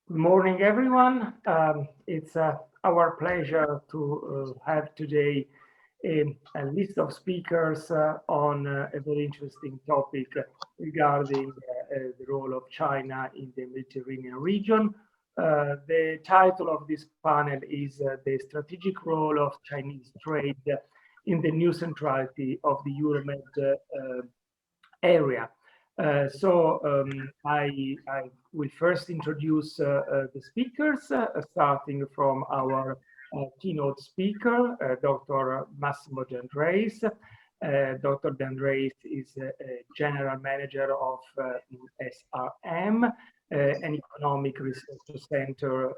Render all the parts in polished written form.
Good morning, everyone. It's our pleasure to have today a list of speakers on a very interesting topic regarding the role of China in the Mediterranean region. The title of this panel is The Strategic Role of Chinese Trade in the New Centrality of the Euromed area. I will first introduce the speakers, starting from our keynote speaker, Dr. Massimo Deandreis. Dr. Deandreis is a general manager of SRM, an economic research center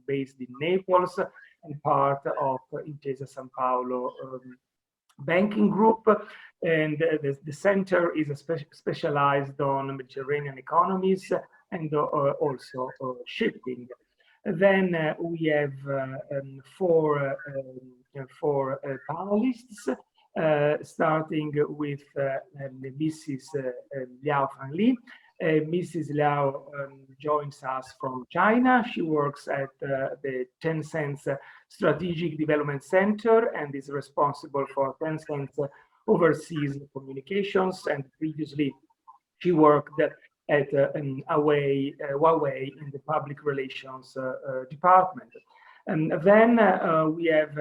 based in Naples and part of Intesa Sanpaolo banking group, and the center is specialized on Mediterranean economies and also shipping. Then we have four panelists, starting with Mrs. Liao Fangli. Mrs. Liao joins us from China. She works at the Tencent Strategic Development Center and is responsible for Tencent's overseas communications. And previously, she worked at Huawei in the public relations department. And then we have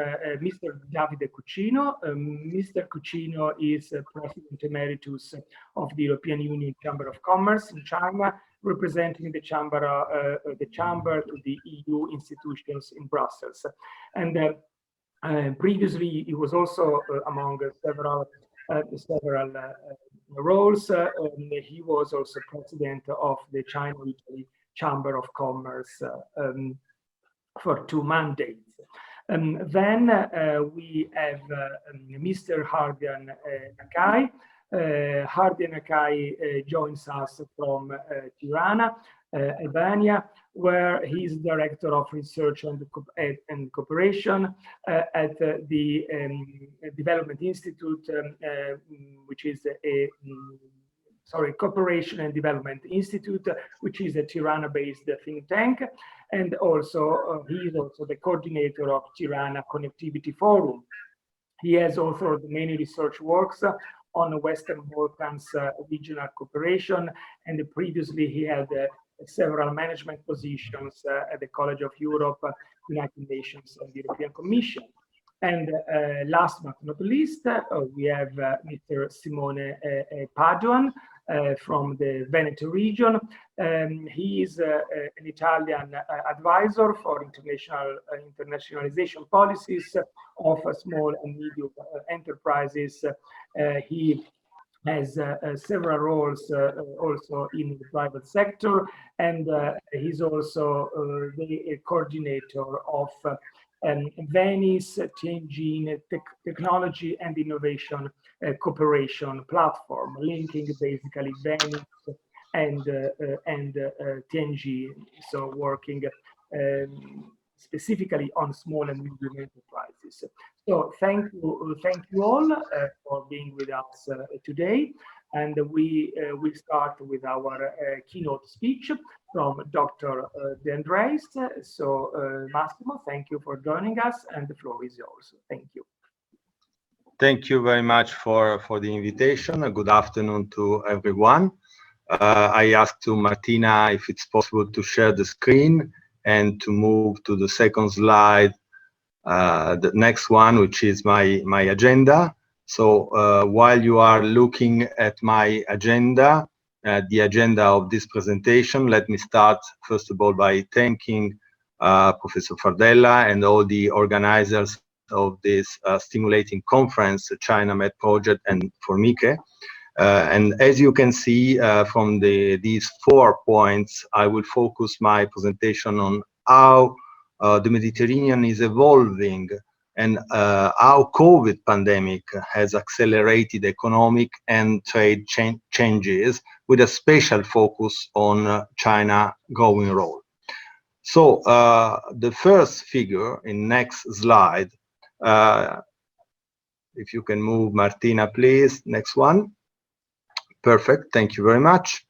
Mr. Davide Cucino. Mr. Cucino is President Emeritus of the European Union Chamber of Commerce in China, representing the chamber to the EU institutions in Brussels. And previously, he was also among several roles. He was also president of the China-Italy Chamber of Commerce for 2 mandates. Then we have Mr. Ardian Hackaj. Ardian Hackaj joins us from Tirana, Albania, where he is Director of Research and Cooperation at the Development Institute, which is Cooperation and Development Institute, which is a Tirana-based think tank. And also, he is also the coordinator of Tirana Connectivity Forum. He has authored many research works on the Western Balkans regional cooperation, and previously he had several management positions at the College of Europe, United Nations, and the European Commission. And last but not least, we have Mr. Simone Padoan from the Venice region. He is an Italian advisor for internationalization policies of small and medium enterprises. He has several roles also in the private sector, and he's also the coordinator of Venice, Tianjin Technology and Innovation Cooperation Platform, linking basically Venice and Tianjin, so working specifically on small and medium enterprises. So thank you all for being with us today. And we will start with our keynote speech from Dr. Deandreis. So Massimo, thank you for joining us, and the floor is yours. Thank you. Thank you very much for the invitation. Good afternoon to everyone. I asked to Martina if it's possible to share the screen and to move to the second slide, the next one, which is my agenda. So while you are looking at my agenda, the agenda of this presentation, let me start first of all by thanking Professor Fardella and all the organizers of this stimulating conference, the China Med Project and Formiche. And as you can see from these 4 points, I will focus my presentation on how the Mediterranean is evolving and how COVID pandemic has accelerated economic and trade changes with a special focus on China growing role. So the first figure in next slide, if you can move Martina, please, next one. Perfect, thank you very much.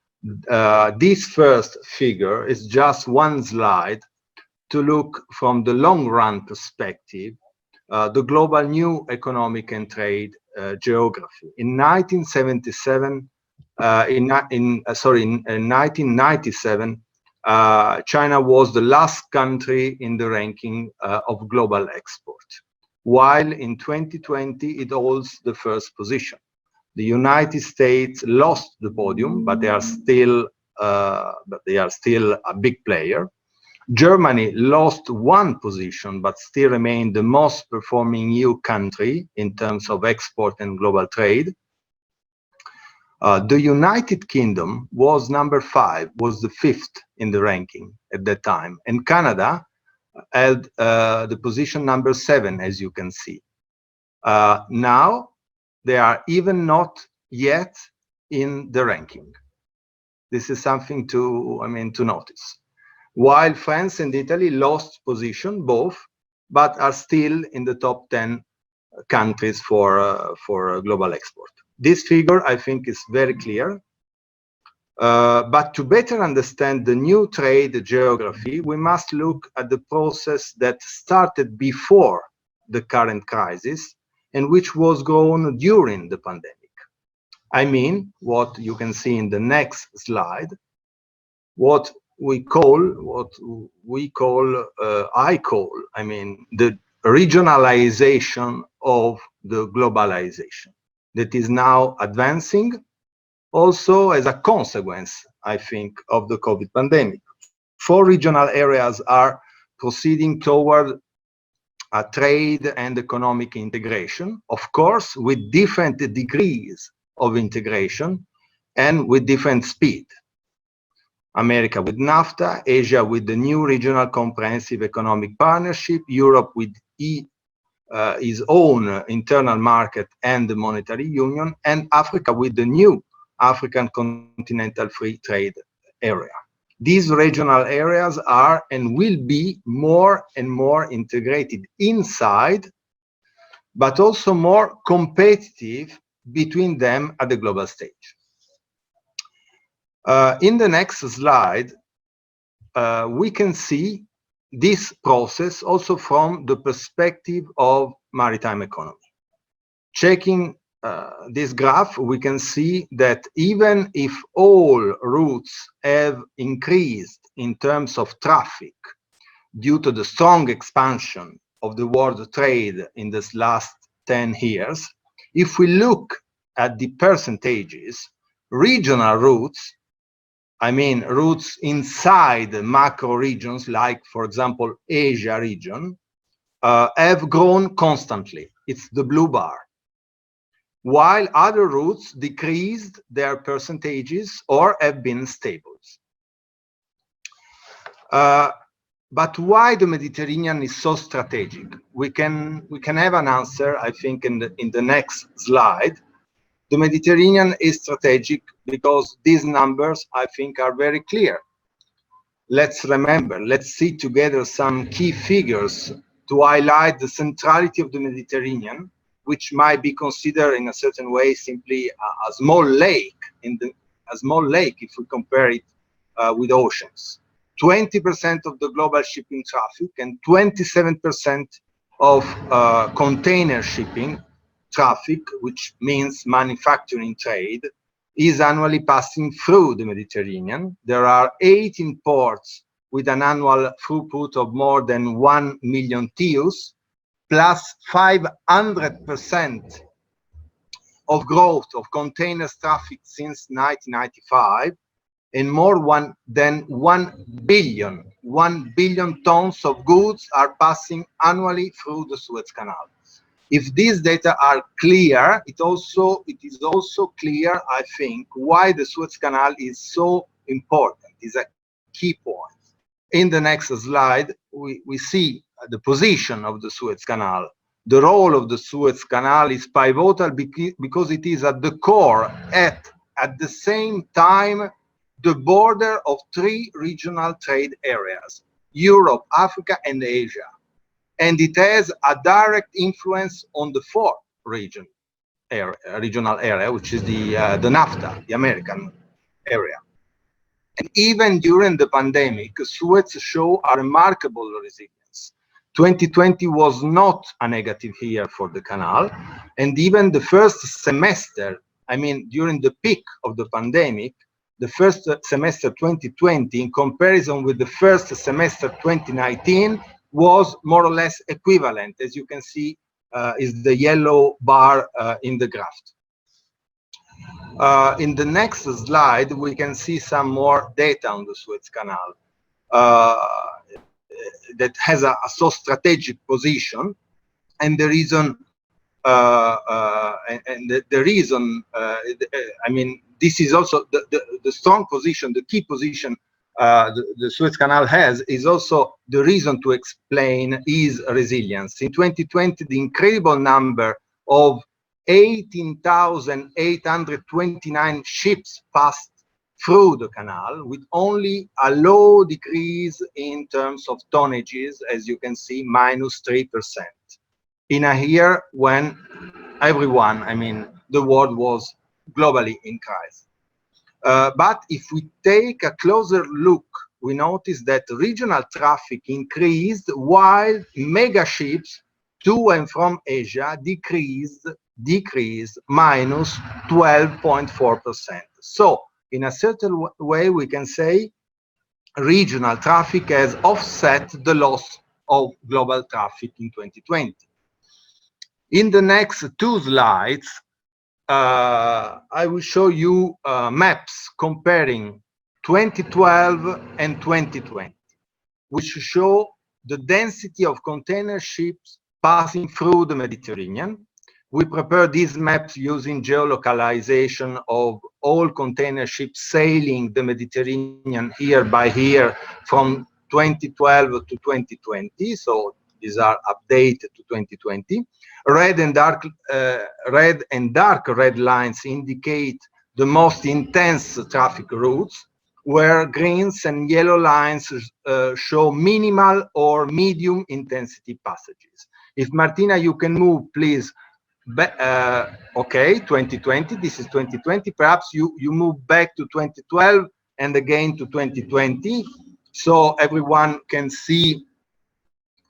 This first figure is just one slide to look from the long-run perspective, the global new economic and trade geography. In 1977, in 1997, China was the last country in the ranking of global export, while in 2020 it holds the first position. The United States lost the podium, but they are still a big player. Germany lost one position, but still remained the most performing EU country in terms of export and global trade. The United Kingdom was number 5, was the 5th in the ranking at that time, and Canada held the position number 7, as you can see. Now they are even not yet in the ranking. This is something to notice. While France and Italy lost position both, but are still in the top 10 countries for global export. This figure, I think, is very clear. But to better understand the new trade geography, we must look at the process that started before the current crisis and which was grown during the pandemic. I mean, what you can see in the next slide, I call the regionalization of the globalization that is now advancing also as a consequence, I think, of the COVID pandemic. 4 regional areas are proceeding toward a trade and economic integration, of course, with different degrees of integration and with different speed. America with NAFTA, Asia with the new regional comprehensive economic partnership, Europe with its own internal market and the monetary union, and Africa with the new African Continental Free Trade Area. These regional areas are and will be more and more integrated inside, but also more competitive between them at the global stage. In the next slide, we can see this process also from the perspective of maritime economy. Checking this graph, we can see that even if all routes have increased in terms of traffic due to the strong expansion of the world trade in this last 10 years, if we look at the percentages, regional routes, I mean routes inside the macro regions, like, for example, Asia region, have grown constantly. It's the blue bar. While other routes decreased their percentages or have been stable. But why the Mediterranean is so strategic? We can have an answer, I think, in the next slide. The Mediterranean is strategic because these numbers, I think, are very clear. Let's see together some key figures to highlight the centrality of the Mediterranean, which might be considered in a certain way simply a small lake, if we compare it with oceans. 20% of the global shipping traffic and 27% of container shipping traffic, which means manufacturing trade, is annually passing through the Mediterranean. There are 18 ports with an annual throughput of more than 1 million TEUs, plus 500% of growth of containers traffic since 1995, and more than 1 billion tons of goods are passing annually through the Suez Canal. If these data are clear, it is also clear, I think, why the Suez Canal is so important. It's a key point. In the next slide, we see the position of the Suez Canal. The role of the Suez Canal is pivotal because it is at the core, at the same time, the border of 3 regional trade areas, Europe, Africa, and Asia. And it has a direct influence on the 4th regional area, which is the NAFTA, the American area. And even during the pandemic, Suez show a remarkable resilience. 2020 was not a negative year for the canal, and even the first semester, I mean, during the peak of the pandemic, the first semester 2020 in comparison with the first semester 2019 was more or less equivalent, as you can see is the yellow bar in the graph. In the next slide, we can see some more data on the Suez Canal that has a so strategic position, and the reason I mean, this is also the strong position, the key position the Suez Canal has is also the reason to explain its resilience. In 2020, the incredible number of 18,829 ships passed through the canal with only a low decrease in terms of tonnages, as you can see, -3%. In a year when everyone, I mean, the world was globally in crisis. But if we take a closer look, we notice that regional traffic increased while mega ships to and from Asia decreased -12.4%. So in a certain way, we can say regional traffic has offset the loss of global traffic in 2020. In the next two slides, I will show you maps comparing 2012 and 2020, which show the density of container ships passing through the Mediterranean. We prepare these maps using geolocalization of all container ships sailing the Mediterranean year by year from 2012 to 2020. So these are updated to 2020. Red and dark red lines indicate the most intense traffic routes, where greens and yellow lines show minimal or medium intensity passages. If Martina, you can move, please. Okay, 2020, this is 2020. Perhaps you move back to 2012 and again to 2020, so everyone can see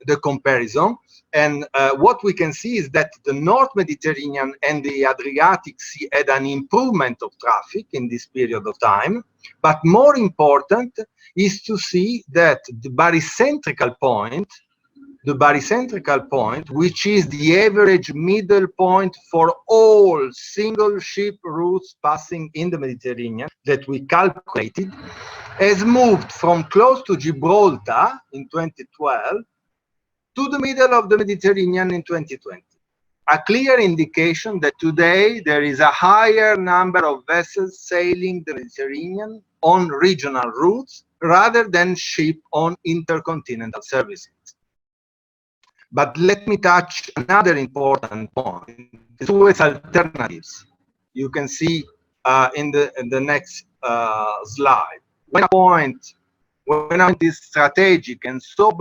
the comparison. And what we can see is that the North Mediterranean and the Adriatic Sea had an improvement of traffic in this period of time. But more important is to see that the barycentrical point, which is the average middle point for all single ship routes passing in the Mediterranean that we calculated, has moved from close to Gibraltar in 2012 to the middle of the Mediterranean in 2020. A clear indication that today there is a higher number of vessels sailing the Mediterranean on regional routes rather than ship on intercontinental services. But let me touch another important point, Suez alternatives. You can see in the next slide. When a point is strategic and so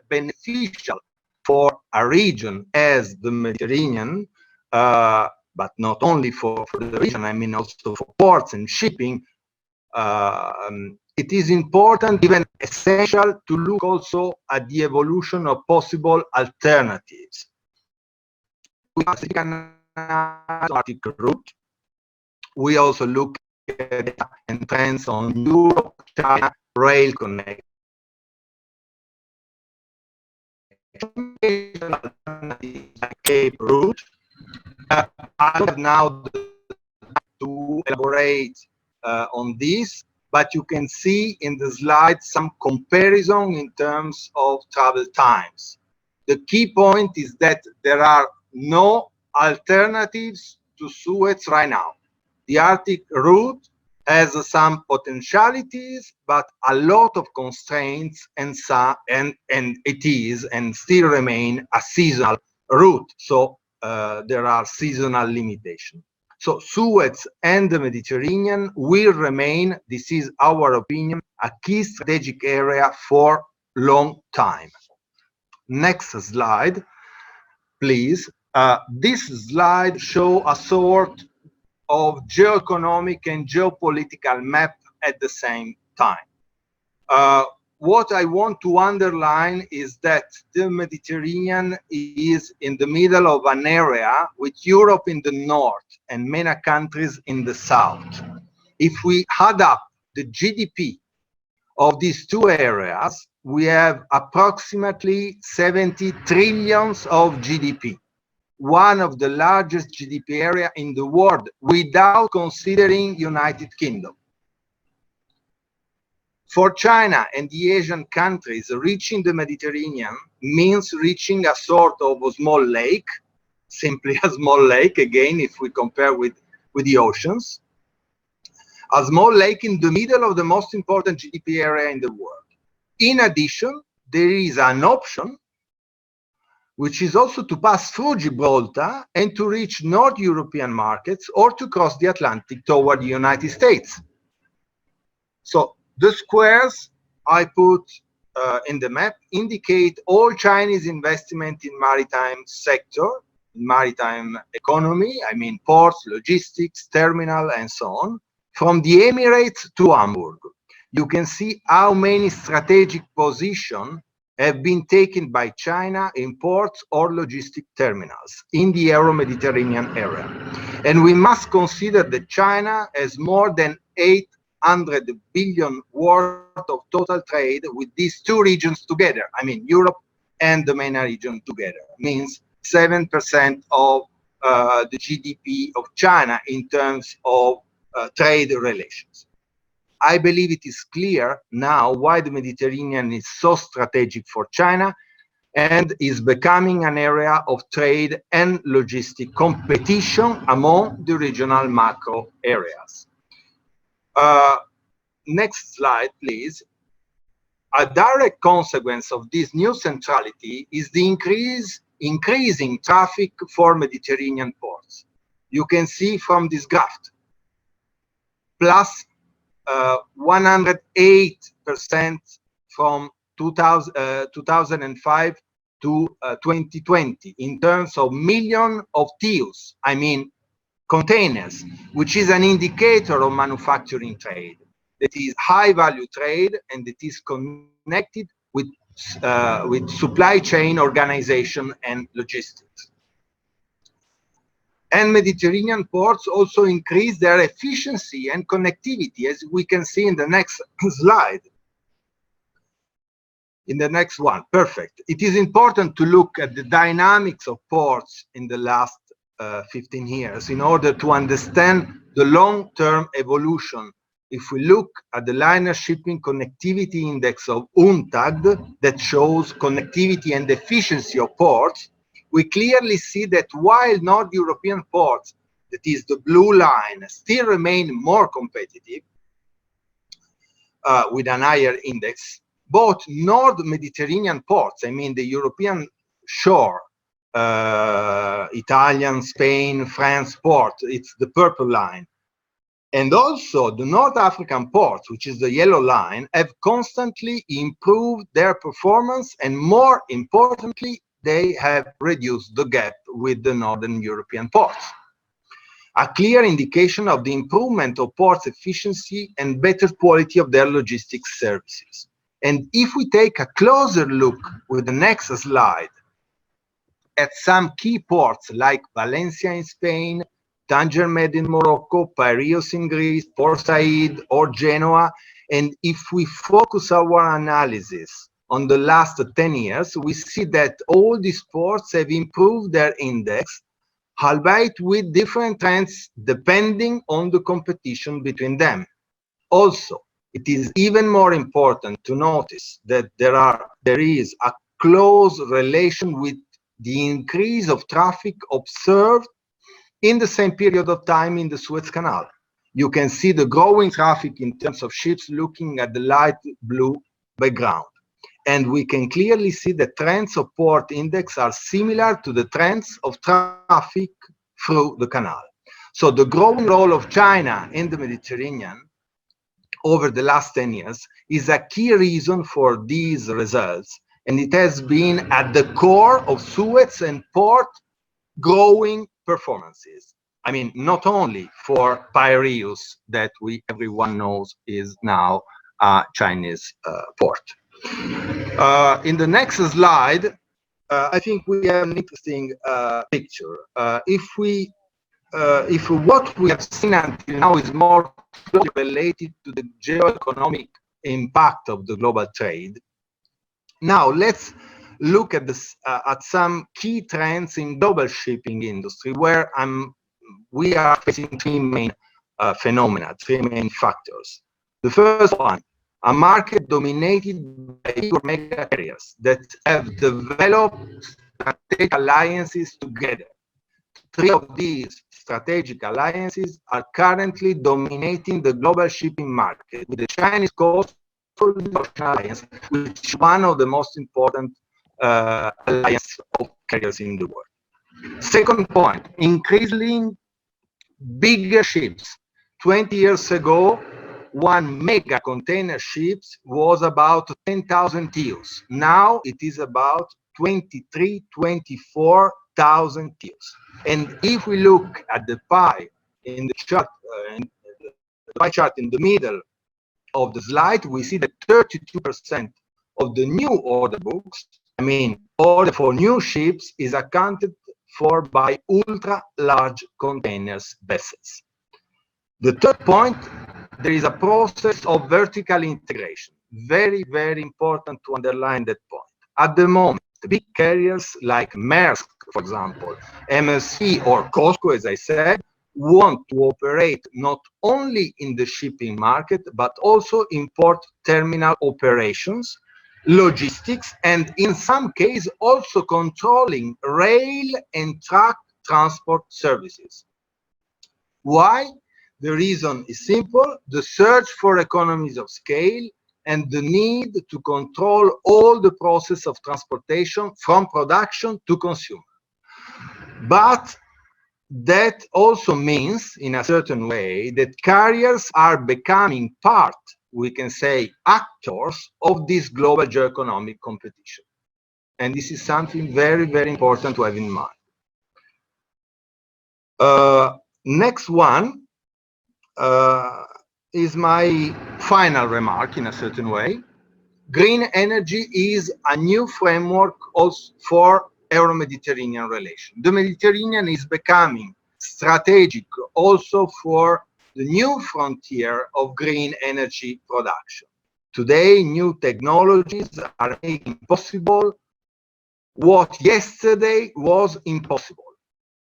beneficial for a region as the Mediterranean, but not only for the region, I mean also for ports and shipping, it is important, even essential, to look also at the evolution of possible alternatives. We route. We also look at and trends on Europe-China rail connection. Cape route. I have now to elaborate on this, but you can see in the slide some comparison in terms of travel times. The key point is that there are no alternatives to Suez right now. The Arctic route has some potentialities, but a lot of constraints, and it is and still remain a seasonal route. So there are seasonal limitations. So Suez and the Mediterranean will remain, this is our opinion, a key strategic area for long time. Next slide, please. This slide shows a sort of geoeconomic and geopolitical map at the same time. What I want to underline is that the Mediterranean is in the middle of an area with Europe in the north and many countries in the south. If we add up the GDP of these two areas, we have approximately 70 trillions of GDP, one of the largest GDP area in the world without considering United Kingdom. For China and the Asian countries, reaching the Mediterranean means reaching a sort of a small lake, simply a small lake, again, if we compare with the oceans. A small lake in the middle of the most important GDP area in the world. In addition, there is an option, which is also to pass through Gibraltar and to reach North European markets or to cross the Atlantic toward the United States. So the squares I put in the map indicate all Chinese investment in maritime sector, maritime economy, I mean ports, logistics, terminal, and so on, from the Emirates to Hamburg. You can see how many strategic positions have been taken by China in ports or logistic terminals in the Euro-Mediterranean area. And we must consider that China has more than 800 billion worth of total trade with these two regions together. I mean, Europe and the MENA region together. Means 7% of the GDP of China in terms of trade relations. I believe it is clear now why the Mediterranean is so strategic for China and is becoming an area of trade and logistic competition among the regional macro areas. Next slide, please. A direct consequence of this new centrality is the increasing traffic for Mediterranean ports. You can see from this graph, plus 108% from 2005 to 2020 in terms of million of TEUs, I mean containers, which is an indicator of manufacturing trade. That is high value trade and it is connected with supply chain organization and logistics. And Mediterranean ports also increase their efficiency and connectivity, as we can see in the next slide. In the next one, perfect. It is important to look at the dynamics of ports in the last 15 years in order to understand the long-term evolution. If we look at the liner shipping connectivity index of UNTAD that shows connectivity and efficiency of ports, we clearly see that while North European ports, that is the blue line, still remain more competitive with an higher index, both North Mediterranean ports, I mean the European shore, Italian, Spain, France port, it's the purple line, and also the North African ports, which is the yellow line, have constantly improved their performance and more importantly, they have reduced the gap with the Northern European ports. A clear indication of the improvement of ports' efficiency and better quality of their logistics services. And if we take a closer look with the next slide at some key ports like Valencia in Spain, Tanger Med in Morocco, Piraeus in Greece, Port Said or Genoa, and if we focus our analysis on the last 10 years, we see that all these ports have improved their index, albeit with different trends depending on the competition between them. Also, it is even more important to notice that there is a close relation with the increase of traffic observed in the same period of time in the Suez Canal. You can see the growing traffic in terms of ships looking at the light blue background. And we can clearly see the trends of port index are similar to the trends of traffic through the canal. So the growing role of China in the Mediterranean over the last 10 years is a key reason for these results. And it has been at the core of Suez and port growing performances. I mean, not only for Piraeus, that everyone knows is now a Chinese port. In the next slide, I think we have an interesting picture. If what we have seen until now is more closely related to the geoeconomic impact of the global trade, now let's look at this at some key trends in global shipping industry, where we are facing three main phenomena, three main factors. The first one, a market dominated by mega carriers that have developed strategic alliances together. Three of these strategic alliances are currently dominating the global shipping market, with the Chinese Coastal Alliance, which is one of the most important alliances of carriers in the world. Second point, increasingly bigger ships. 20 years ago, one mega container ship was about 10,000 TEUs. Now it is about 23, 24,000 TEUs. And if we look at the pie in the chart, the pie chart in the middle of the slide, we see that 32% of the new order books, I mean, order for new ships, is accounted for by ultra large containers vessels. The third point, there is a process of vertical integration. Very, very important to underline that point. At the moment, the big carriers like Maersk, for example, MSC or COSCO, as I said, want to operate not only in the shipping market, but also in port terminal operations, logistics, and in some cases also controlling rail and truck transport services. Why? The reason is simple: the search for economies of scale and the need to control all the process of transportation from production to consumer. But that also means, in a certain way, that carriers are becoming part, we can say, actors of this global geoeconomic competition. And this is something very, very important to have in mind. Next one is my final remark in a certain way. Green energy is a new framework also for Euro-Mediterranean relation. The Mediterranean is becoming strategic also for the new frontier of green energy production. Today, new technologies are making possible what yesterday was impossible.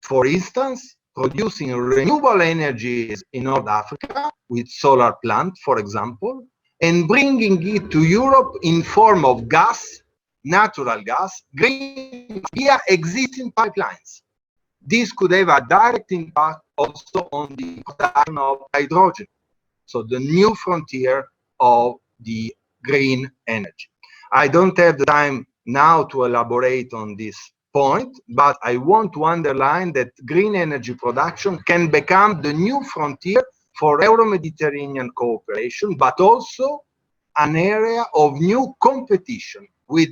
For instance, producing renewable energies in North Africa with solar plant, for example, and bringing it to Europe in form of gas, natural gas, green via existing pipelines. This could have a direct impact also on the production of hydrogen. So the new frontier of the green energy. I don't have the time now to elaborate on this point, but I want to underline that green energy production can become the new frontier for Euro-Mediterranean cooperation, but also an area of new competition with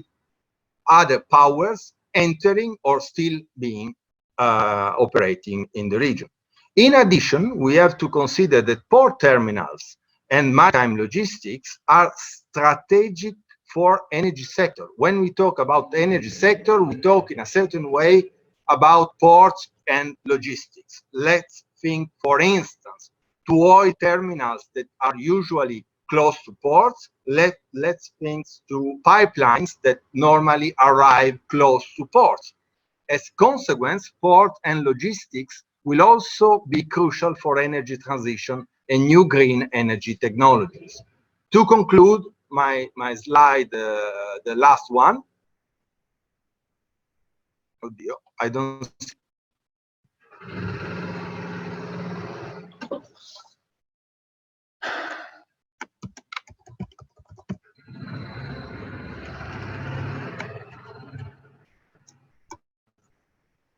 other powers entering or still being operating in the region. In addition, we have to consider that port terminals and maritime logistics are strategic for energy sector. When we talk about energy sector, we talk in a certain way about ports and logistics. Let's think, for instance, to oil terminals that are usually close to ports. Let's think to pipelines that normally arrive close to ports. As a consequence, port and logistics will also be crucial for energy transition and new green energy technologies. To conclude my slide, the last one. Oh dear, I don't see.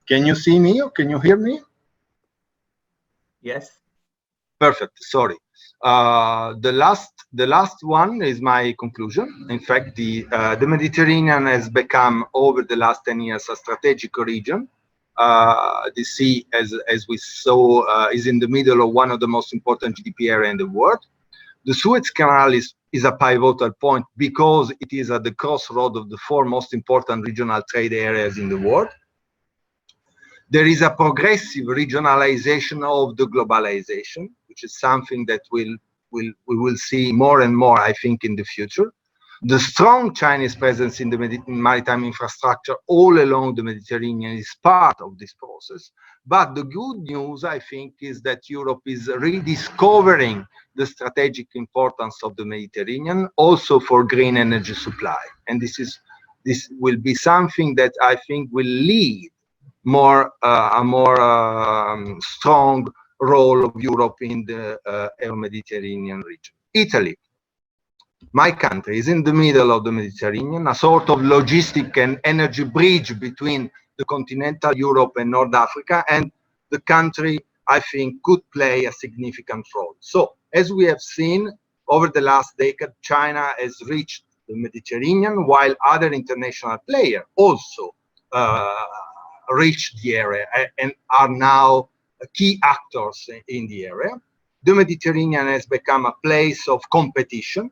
Can you see me or can you hear me? Yes. Perfect. Sorry. The last one is my conclusion. In fact, the Mediterranean has become over the last 10 years a strategic region the sea, as we saw, is in the middle of one of the most important GDP area in the world. The Suez Canal is a pivotal point because it is at the crossroad of the four most important regional trade areas in the world. There is a progressive regionalization of the globalization, which is something that we will see more and more, I think, in the future. The strong Chinese presence in the maritime infrastructure all along the Mediterranean is part of this process. But the good news, I think, is that Europe is rediscovering the strategic importance of the Mediterranean, also for green energy supply. And this will be something that I think will lead a more strong role of Europe in the Mediterranean region. Italy, my country, is in the middle of the Mediterranean, a sort of logistic and energy bridge between the continental Europe and North Africa, and the country, I think, could play a significant role. So, as we have seen over the last decade, China has reached the Mediterranean, while other international players also reached the area and are now key actors in the area. The Mediterranean has become a place of competition,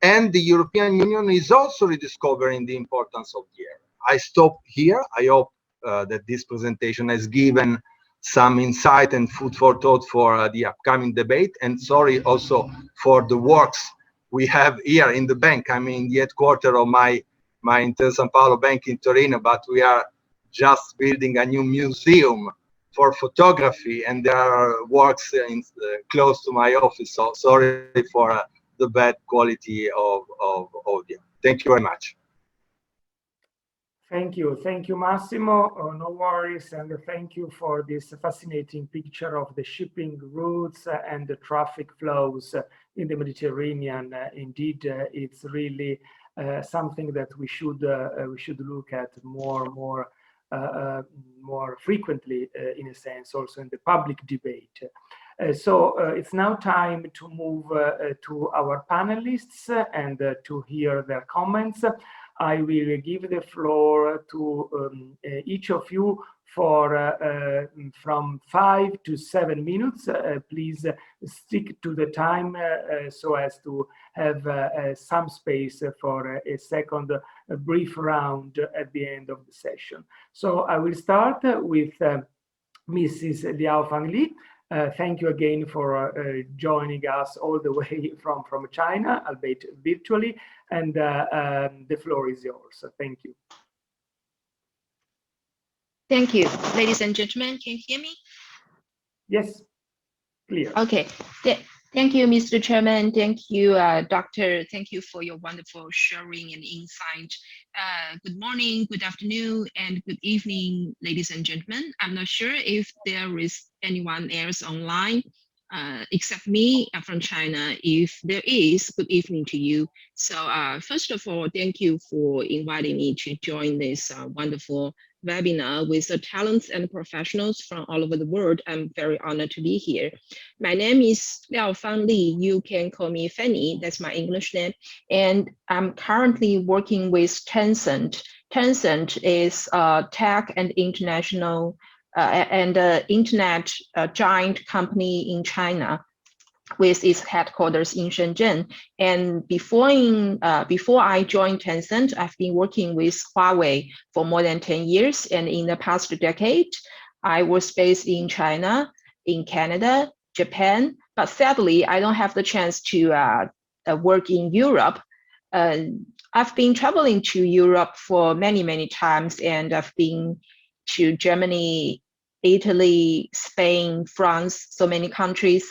and the European Union is also rediscovering the importance of the area. I stop here. I hope that this presentation has given some insight and food for thought for the upcoming debate. And sorry also for the works we have here in the bank. I'm in the headquarters of my Intesa Sanpaolo bank in Torino, but we are just building a new museum for photography, and there are works close to my office. So sorry for the bad quality of audio. Thank you very much. Thank you, Massimo. No worries, and thank you for this fascinating picture of the shipping routes and the traffic flows in the Mediterranean. Indeed, it's really something that we should look at more frequently, in a sense, also in the public debate. So it's now time to move to our panelists and to hear their comments. I will give the floor to each of you for from 5 to 7 minutes. Please stick to the time so as to have some space for a second brief round at the end of the session. So I will start with Mrs. Liao Fangli. Thank you again for joining us all the way from China, albeit virtually, and the floor is yours. Thank you. Thank you, ladies and gentlemen. Can you hear me? Yes, clear. Okay. Thank you, Mr. Chairman. Thank you, Doctor. Thank you for your wonderful sharing and insight. Good morning, good afternoon, and good evening, ladies and gentlemen. I'm not sure if there is anyone else online except me from China. If there is, good evening to you. So first of all, thank you for inviting me to join this wonderful webinar with the talents and professionals from all over the world. I'm very honored to be here. My name is Liao Fangli. You can call me Fanny. That's my English name. And I'm currently working with Tencent. Tencent is a tech and international internet giant company in China, with its headquarters in Shenzhen. And before I joined Tencent, I've been working with Huawei for more than 10 years. And in the past decade, I was based in China, in Canada, Japan, but sadly, I don't have the chance to work in Europe. I've been traveling to Europe for many times, and I've been to Germany, Italy, Spain, France, so many countries.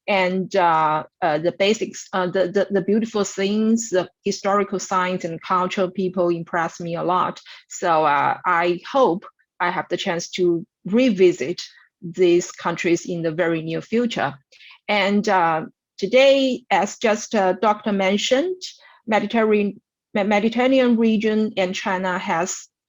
And the basics, the beautiful things, the historical signs and cultural people impress me a lot. So I hope I have the chance to revisit these countries in the very near future. And today, as just Dr. mentioned, Mediterranean region and China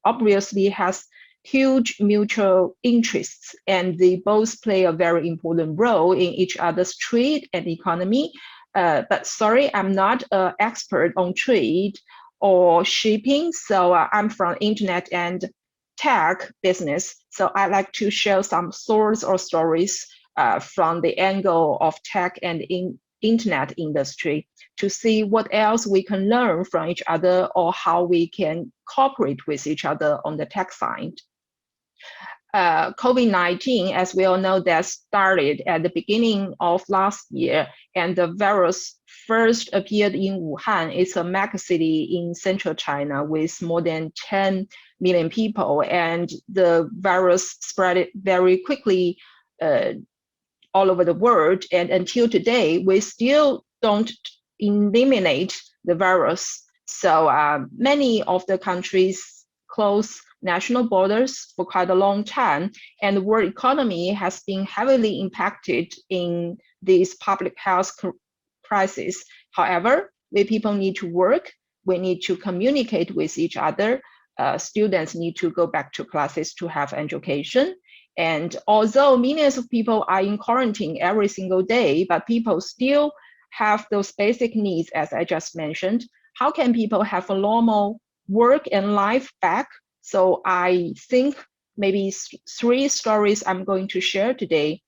obviously has huge mutual interests, and they both play a very important role in each other's trade and economy. But sorry, I'm not an expert on trade or shipping, so I'm from internet and tech business. So I like to share some thoughts or stories from the angle of tech and internet industry to see what else we can learn from each other or how we can cooperate with each other on the tech side. COVID-19, as we all know, that started at the beginning of last year, and the virus first appeared in Wuhan. It's a mega city in central China with more than 10 million people, and the virus spread very quickly all over the world. And until today, we still don't eliminate the virus. So many of the countries close national borders for quite a long time, and the world economy has been heavily impacted in this public health crisis. However, we people need to work, we need to communicate with each other, students need to go back to classes to have education. And although millions of people are in quarantine every single day, but people still have those basic needs, as I just mentioned. How can people have a normal work and life back? So I think maybe 3 stories I'm going to share today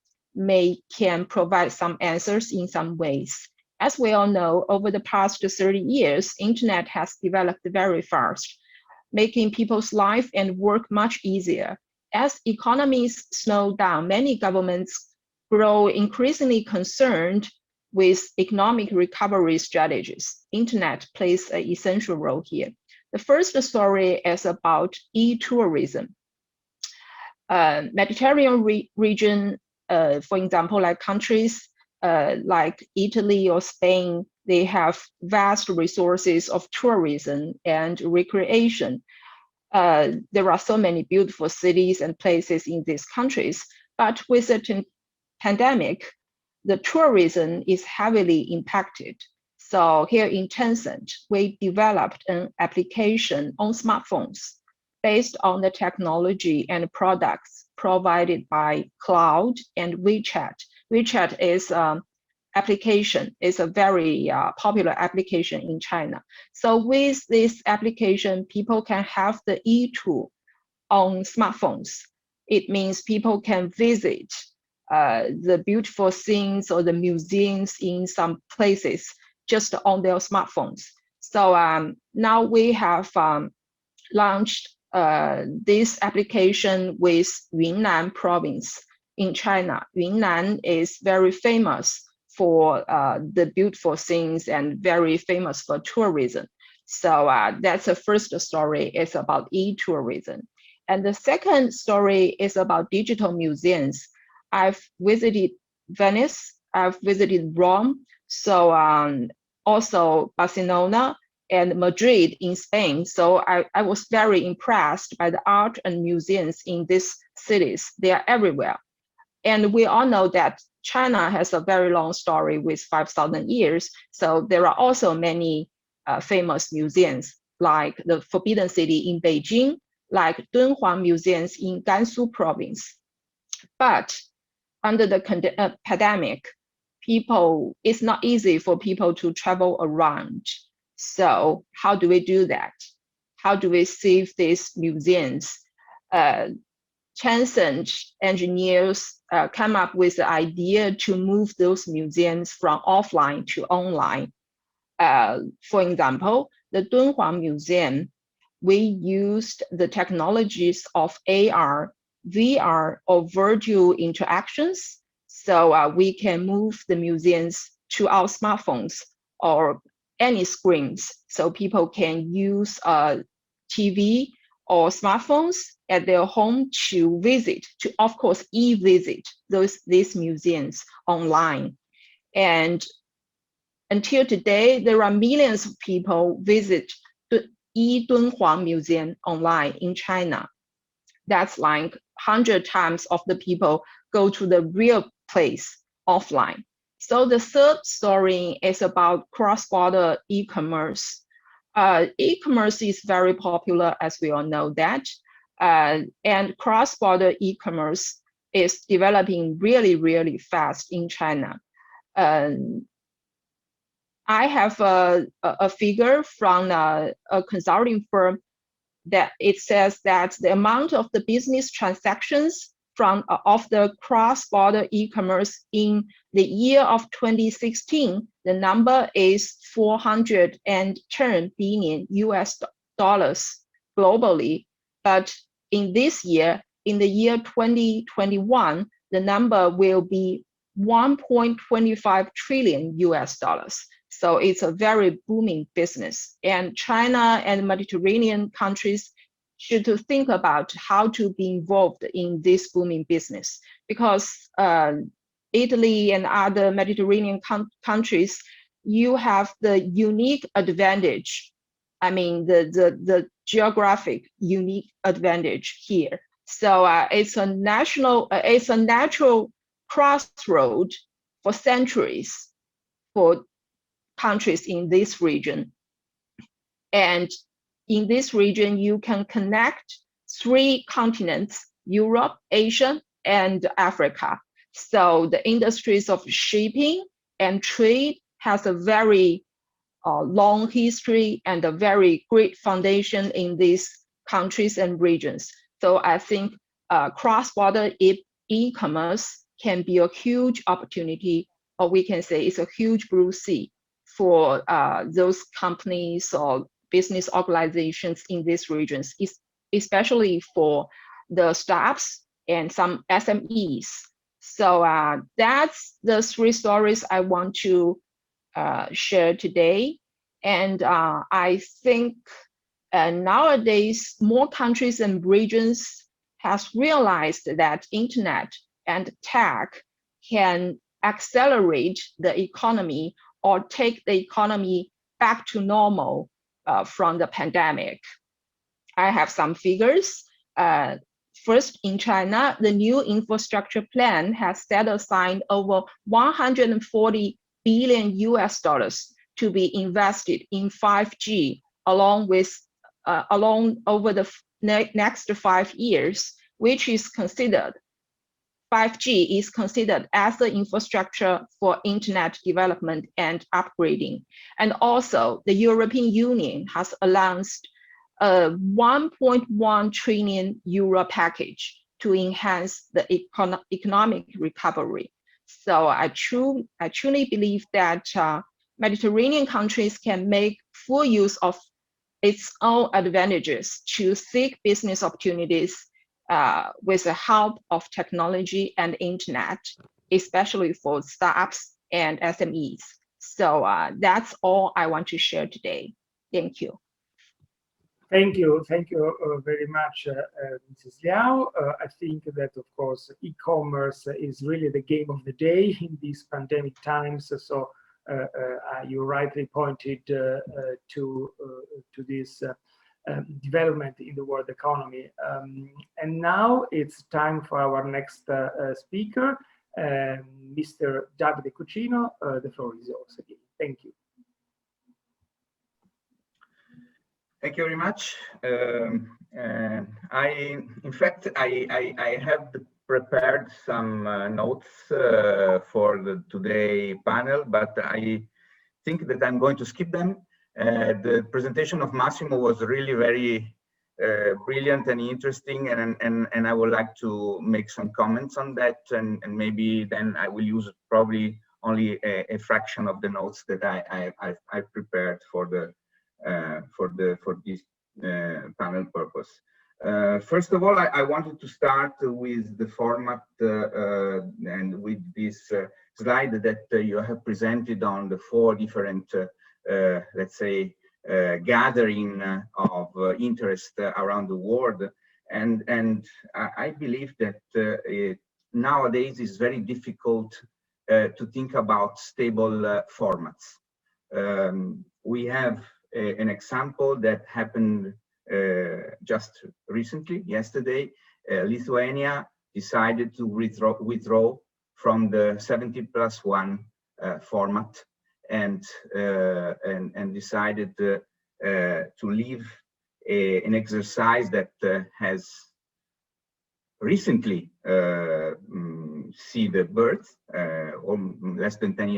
can provide some answers in some ways. As we all know, over the past 30 years, internet has developed very fast, making people's life and work much easier. As economies slow down, many governments grow increasingly concerned with economic recovery strategies. Internet plays an essential role here. The first story is about e-tourism. Mediterranean region, for example, like countries like Italy or Spain, they have vast resources of tourism and recreation. There are so many beautiful cities and places in these countries, but with the pandemic, the tourism is heavily impacted. So here in Tencent, we developed an application on smartphones based on the technology and products provided by Cloud and WeChat. WeChat is application, is a very popular application in China. So with this application, people can have the e-tour on smartphones. It means people can visit the beautiful things or the museums in some places just on their smartphones. So now we have launched this application with Yunnan province in China. Yunnan is very famous for the beautiful things and very famous for tourism. So that's the first story, is about e-tourism. And the second story is about digital museums. I've visited Venice, I've visited Rome, so also Barcelona and Madrid in Spain. So I was very impressed by the art and museums in these cities. They are everywhere. And we all know that China has a very long story with 5,000 years. So there are also many famous museums, like the Forbidden City in Beijing, like Dunhuang museums in Gansu province. But under the pandemic, it's not easy for people to travel around. So how do we do that? How do we save these museums? Tencent engineers come up with the idea to move those museums from offline to online. For example, the Dunhuang Museum, we used the technologies of AR, VR, or virtual interactions. So we can move the museums to our smartphones or any screens. So people can use TV or smartphones at their home to visit, to of course e-visit these museums online. And until today, there are millions of people visit the Dunhuang Museum online in China. That's like 100 times of the people go to the real place offline. So the third story is about cross-border e-commerce. E-commerce is very popular, as we all know that. And cross-border e-commerce is developing really, really fast in China. I have a figure from a consulting firm. that it says that the amount of the business transactions of the cross-border e-commerce in the year of 2016, the number is 410 billion US dollars globally. But in this year, in the year 2021, the number will be 1.25 trillion US dollars. So it's a very booming business. And China and Mediterranean countries should think about how to be involved in this booming business, because Italy and other Mediterranean countries, you have the unique advantage. I mean, the geographic unique advantage here. So it's a natural crossroad for centuries for countries in this region. And in this region, you can connect 3 continents, Europe, Asia, and Africa. So the industries of shipping and trade has a very long history and a very great foundation in these countries and regions. So I think cross-border e-commerce can be a huge opportunity, or we can say it's a huge blue sea for those companies or business organizations in these regions, especially for the startups and some SMEs. So that's the 3 stories I want to share today. And I think nowadays more countries and regions has realized that internet and tech can accelerate the economy or take the economy back to normal from the pandemic. I have some figures. First, in China, the new infrastructure plan has set aside over 140 billion US dollars to be invested in 5G along over the next 5 years, which is considered 5G is considered as the infrastructure for internet development and upgrading. And also, the European Union has announced a 1.1 trillion euro package to enhance the economic recovery. So I truly believe that Mediterranean countries can make full use of its own advantages to seek business opportunities with the help of technology and internet, especially for startups and SMEs. So that's all I want to share today. Thank you. Thank you very much, Mrs. Liao. I think that, of course, e-commerce is really the game of the day in these pandemic times. So you rightly pointed to this development in the world economy. And now it's time for our next speaker, Mr. Davide Cucino. The floor is yours again. Thank you. Thank you very much. In fact, I have prepared some notes for the today panel, but I think that I'm going to skip them. The presentation of Massimo was really very brilliant and interesting, and I would like to make some comments on that, and maybe then I will use probably only a fraction of the notes that I prepared for this panel purpose. First of all, I wanted to start with the format and with this slide that you have presented on the 4 different, let's say, gathering of interest around the world. And I believe that nowadays it's very difficult to think about stable formats. We have an example that happened just recently, yesterday. Lithuania decided to withdraw from the 70+1 format and decided to leave an exercise that has recently see the birth, or less than 10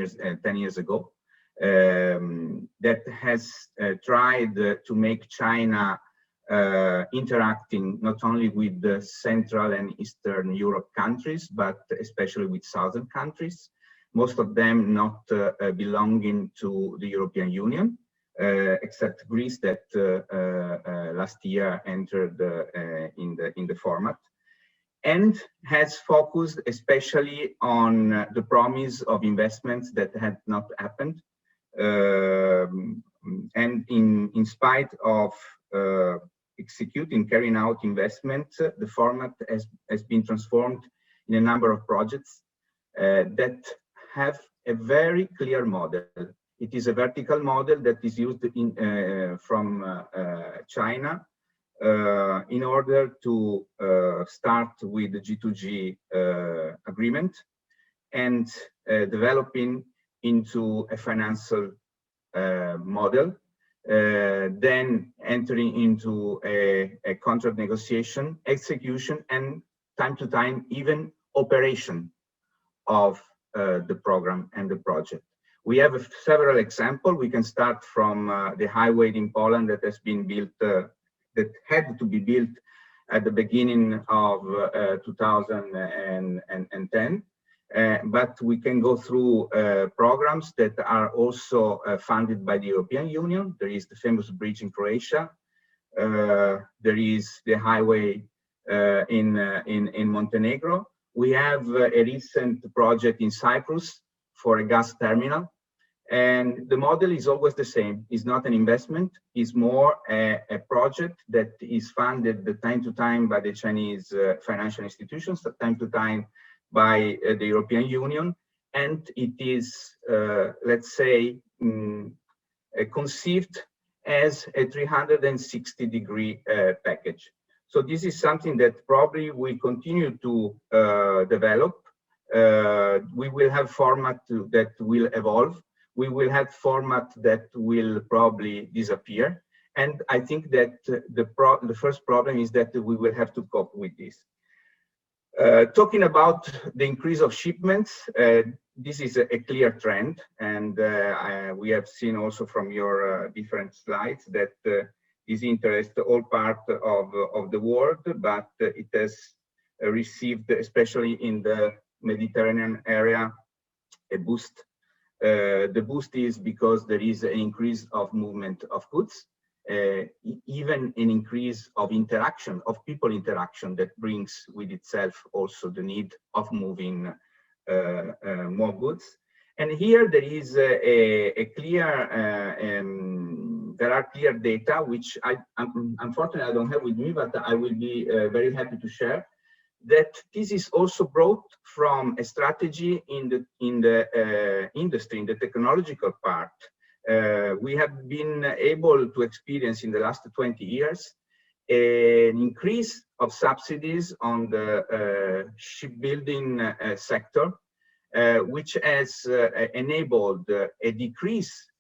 years ago. That has tried to make China interacting not only with the Central and Eastern Europe countries, but especially with Southern countries, most of them not belonging to the European Union, except Greece that last year entered in the format, and has focused especially on the promise of investments that had not happened. And in spite of carrying out investments, the format has been transformed in a number of projects that have a very clear model. It is a vertical model that is used from China in order to start with the G2G agreement and developing into a financial model, then entering into a contract negotiation, execution, and time to time even operation of the program and the project. We have several examples. We can start from the highway in Poland that has been built, that had to be built at the beginning of 2010. But we can go through programs that are also funded by the European Union. There is the famous bridge in Croatia. There is the highway in Montenegro. We have a recent project in Cyprus for a gas terminal. And the model is always the same. It's not an investment. It's more a project that is funded time to time by the Chinese financial institutions, time to time by the European Union. And it is, let's say, conceived as a 360-degree package. So this is something that probably will continue to develop. We will have format that will evolve. We will have format that will probably disappear. And I think that the first problem is that we will have to cope with this. Talking about the increase of shipments, this is a clear trend. And we have seen also from your different slides that this interests all parts of the world, but it has received, especially in the Mediterranean area, a boost. The boost is because there is an increase of movement of goods, even an increase of interaction, of people interaction that brings with itself also the need of moving more goods. And here there is a clear, there are clear data, which unfortunately I don't have with me, but I will be very happy to share, that this is also brought from a strategy in the industry, in the technological part. We have been able to experience in the last 20 years an increase of subsidies on the shipbuilding sector, which has enabled a decrease,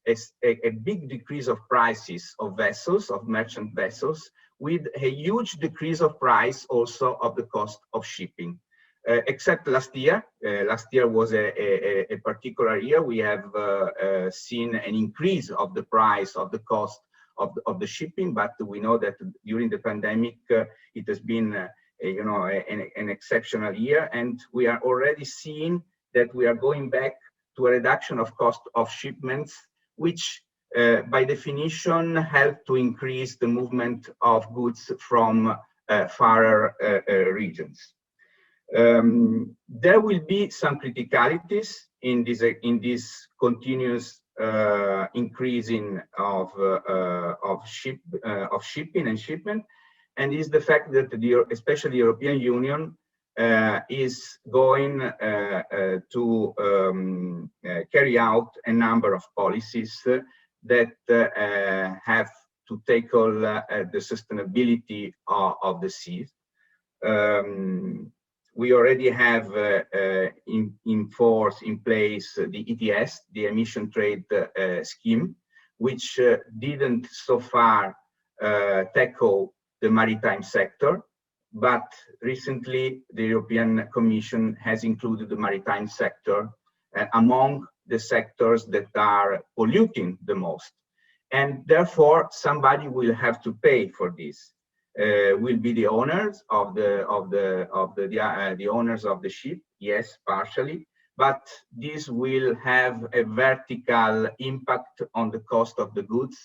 a big decrease of prices of vessels, of merchant vessels, with a huge decrease of price also of the cost of shipping. Except last year. Last year was a particular year. We have seen an increase of the price of the cost of the shipping, but we know that during the pandemic it has been an exceptional year, and we are already seeing that we are going back to a reduction of cost of shipments, which by definition help to increase the movement of goods from farther regions. There will be some criticalities in this continuous increasing of shipping and shipment, and is the fact that especially the European Union is going to carry out a number of policies that have to tackle the sustainability of the seas. We already have in place the ETS, the emission trade scheme, which didn't so far tackle the maritime sector, but recently the European Commission has included the maritime sector among the sectors that are polluting the most. and therefore somebody will have to pay for this. Will be the owners of the owners of the ship, yes, partially, but this will have a vertical impact on the cost of the goods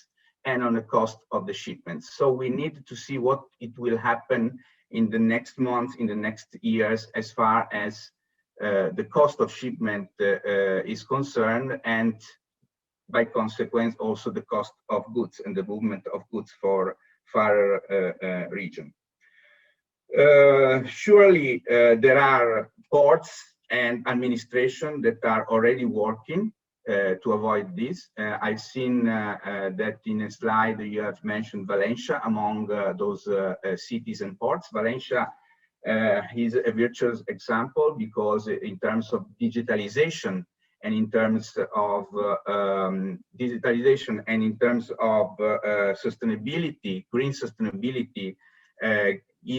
and on the cost of the shipments. So we need to see what it will happen in the next months, in the next years, as far as the cost of shipment is concerned, and by consequence also the cost of goods and the movement of goods for far region. Surely there are ports and administration that are already working to avoid this. I've seen that in a slide you have mentioned Valencia among those cities and ports. Valencia is a virtuous example because in terms of digitalization and in terms of sustainability, green sustainability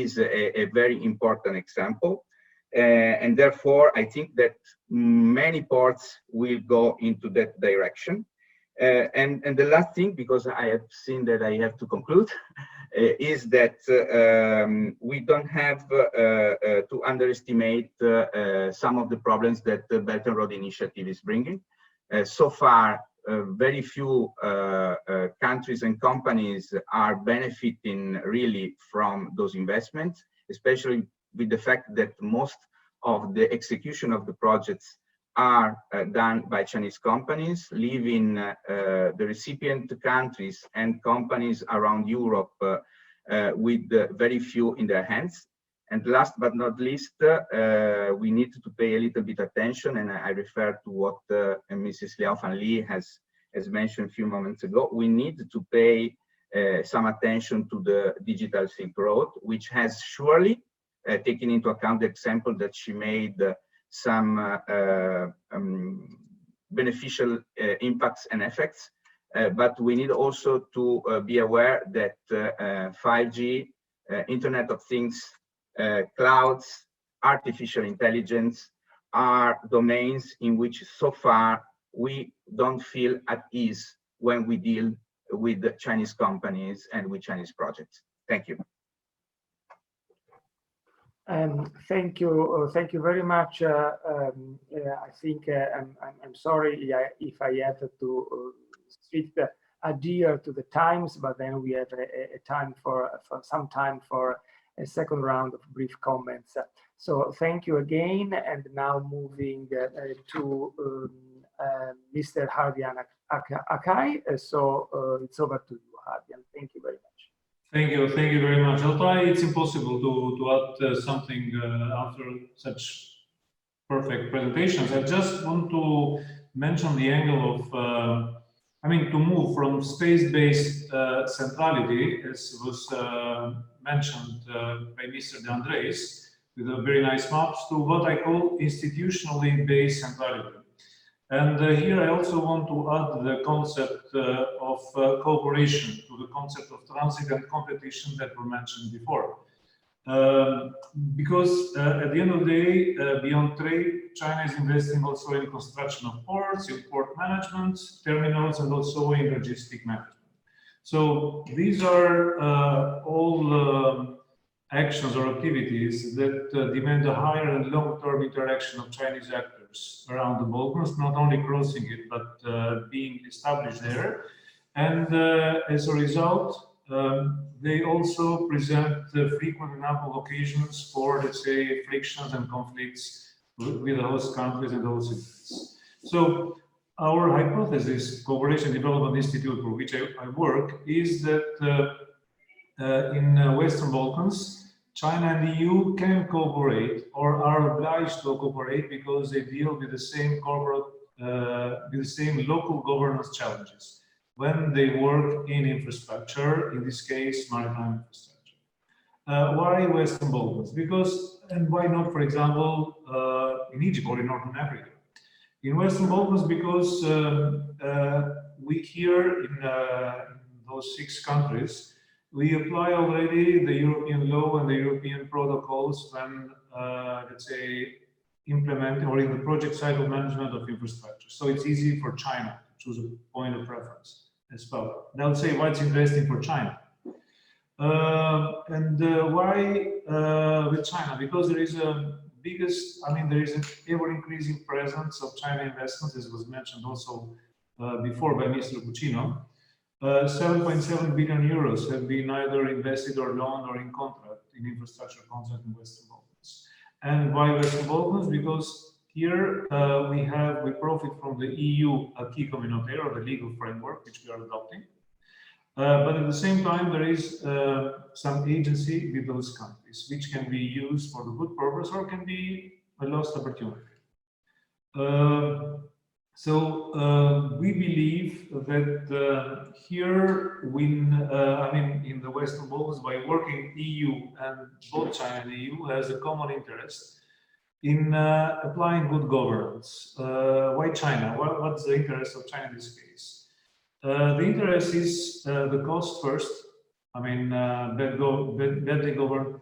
is a very important example. And therefore, I think that many ports will go into that direction. And the last thing, because I have seen that I have to conclude, is that we don't have to underestimate some of the problems that the Belt and Road Initiative is bringing. So far, very few countries and companies are benefiting really from those investments, especially with the fact that most of the execution of the projects are done by Chinese companies, leaving the recipient countries and companies around Europe with very few in their hands. And last but not least, we need to pay a little bit attention, and I refer to what Mrs. Liao Fangli has mentioned a few moments ago. We need to pay some attention to the digital Silk Road, which has surely taken into account the example that she made, some beneficial impacts and effects, but we need also to be aware that 5G, Internet of Things, clouds, artificial intelligence are domains in which so far we don't feel at ease when we deal with the Chinese companies and with Chinese projects. Thank you. Thank you very much. I think I'm sorry if I have to strict adhere to the times, but then we have a time for some time for a second round of brief comments. So thank you again, and now moving to Mr. Ardian Hackaj. So it's over to you, Ardian. Thank you very much. Thank you very much. I'll try. It's impossible to add something after such perfect presentations. I just want to mention the angle of, to move from space-based centrality, as was mentioned by Mr. Deandreis, with a very nice maps, to what I call institutionally based centrality. And here I also want to add the concept of cooperation to the concept of transit and competition that were mentioned before. Because at the end of the day, beyond trade, China is investing also in construction of ports, in port management, terminals, and also in logistic management. So these are all actions or activities that demand a higher and long-term interaction of Chinese actors around the Balkans, not only crossing it, but being established there. And as a result, they also present frequent and ample occasions for, let's say, frictions and conflicts with the host countries and host citizens. So our hypothesis, Cooperation Development Institute, for which I work, is that in Western Balkans, China and the EU can cooperate or are obliged to cooperate because they deal with the same corporate, with the same local governance challenges when they work in infrastructure, in this case, maritime infrastructure. Why Western Balkans? Because, and why not, for example, in Egypt or in Northern Africa? In Western Balkans, because we here in those 6 countries, we apply already the European law and the European protocols when, let's say, implementing or in the project cycle management of infrastructure. So it's easy for China to choose a point of reference. as well. And I would say why it's interesting for China. Why with China? Because there is there is an ever-increasing presence of China investments, as was mentioned also before by Mr. Cucino. 7.7 billion euros have been either invested or loaned or in contract in infrastructure contract in Western Balkans. And why Western Balkans? Because here we profit from the EU acquis communautaire, or the legal framework which we are adopting. But at the same time, there is some agency with those countries, which can be used for the good purpose or can be a lost opportunity. We believe that here, in the Western Balkans, by working EU and both China and EU has a common interest in applying good governance. Why China? What's the interest of China in this case? The interest is the cost first. Badly governed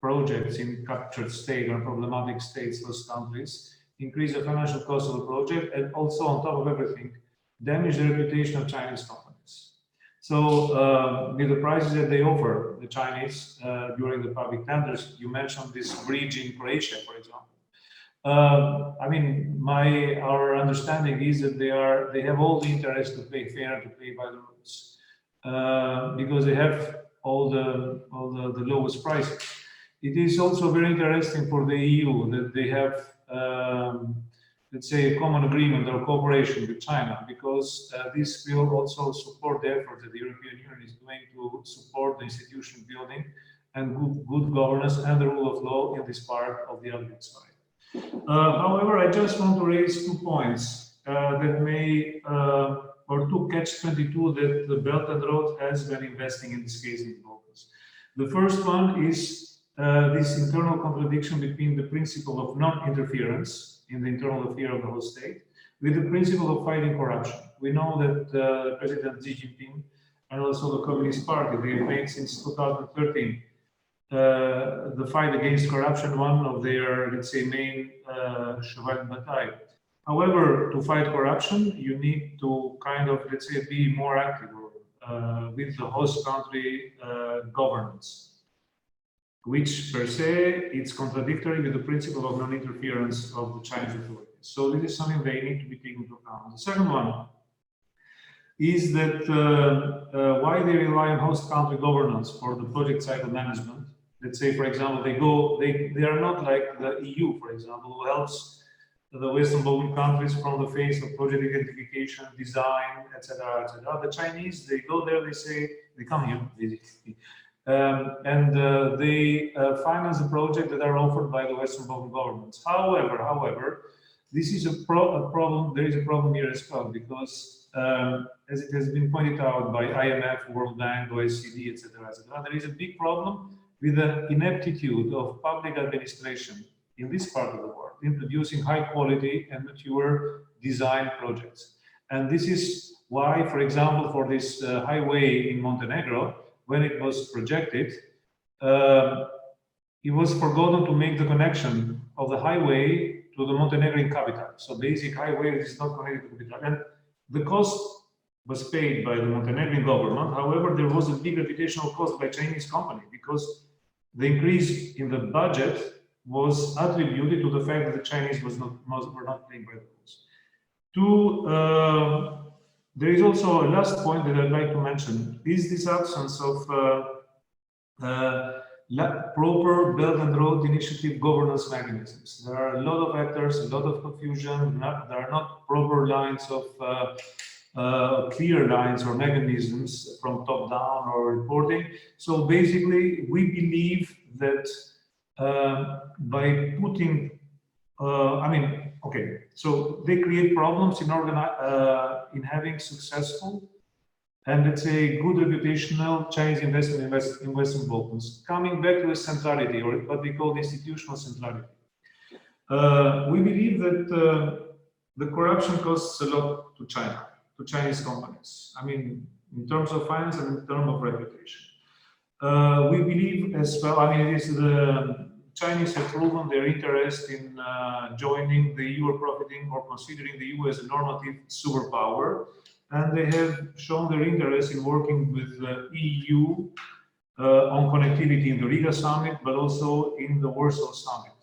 projects in captured state or problematic states, those countries, increase the financial cost of the project, and also, on top of everything, damage the reputation of Chinese companies. So, with the prices that they offer, the Chinese, during the public tenders, you mentioned this bridge in Croatia, for example. Our understanding is that they have all the interest to play fair, to play by the rules, because they have all the lowest prices. It is also very interesting for the EU that they have, let's say, a common agreement or cooperation with China, because this will also support the effort that the European Union is doing to support the institution building and good governance and the rule of law in this part of the Adriatic side. However, I just want to raise 2 points that may, or 2 catch-22 that the Belt and Road has when investing in this case in the Balkans. The first one is this internal contradiction between the principle of non-interference in the internal affair of the whole state with the principle of fighting corruption. We know that President Xi Jinping and also the Communist Party, they have made since 2013 the fight against corruption one of their, let's say, main cheval de bataille. However, to fight corruption, you need to kind of, let's say, be more active with the host country governance, which per se it's contradictory with the principle of non-interference of the Chinese authorities. So this is something they need to be taken into account. The second one is that why they rely on host country governance for the project cycle management. Let's say, for example, they are not like the EU, for example, who helps the Western Balkan countries from the phase of project identification, design, etc., etc. The Chinese, they go there, they come here, basically. They finance the project that are offered by the Western Balkan governments. However, this is a problem. There is a problem here as well, because as it has been pointed out by IMF, World Bank, OECD, etc., there is a big problem with the ineptitude of public administration in this part of the world in producing high quality and mature design projects. And this is why, for example, for this highway in Montenegro, when it was projected, it was forgotten to make the connection of the highway to the Montenegrin capital. So basic highway is not connected to the capital. And the cost was paid by the Montenegrin government. However, there was a big reputational cost by Chinese company, because the increase in the budget was attributed to the fact that the Chinese were not playing by the rules. There is also a last point that I'd like to mention, is this absence of proper Belt and Road Initiative governance mechanisms. There are a lot of actors, a lot of confusion, there are not proper lines of clear lines or mechanisms from top down or reporting. So basically, we believe that by putting, so they create problems in having successful and, let's say, good reputational Chinese investment in Western Balkans. Coming back to the centrality, or what we call institutional centrality. We believe that the corruption costs a lot to China, to Chinese companies. In terms of finance and in terms of reputation. We believe as well, it is the Chinese have proven their interest in joining the EU or profiting or considering the EU as a normative superpower. and they have shown their interest in working with the EU on connectivity in the Riga Summit, but also in the Warsaw Summit.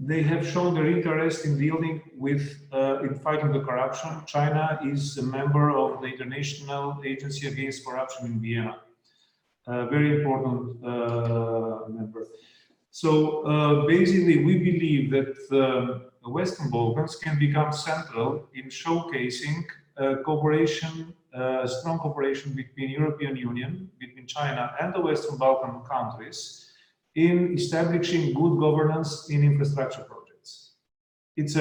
They have shown their interest in dealing with, in fighting the corruption. China is a member of the International Agency Against Corruption in Vienna, a very important member. So basically, we believe that the Western Balkans can become central in showcasing cooperation, strong cooperation between European Union, between China and the Western Balkan countries in establishing good governance in infrastructure projects. It's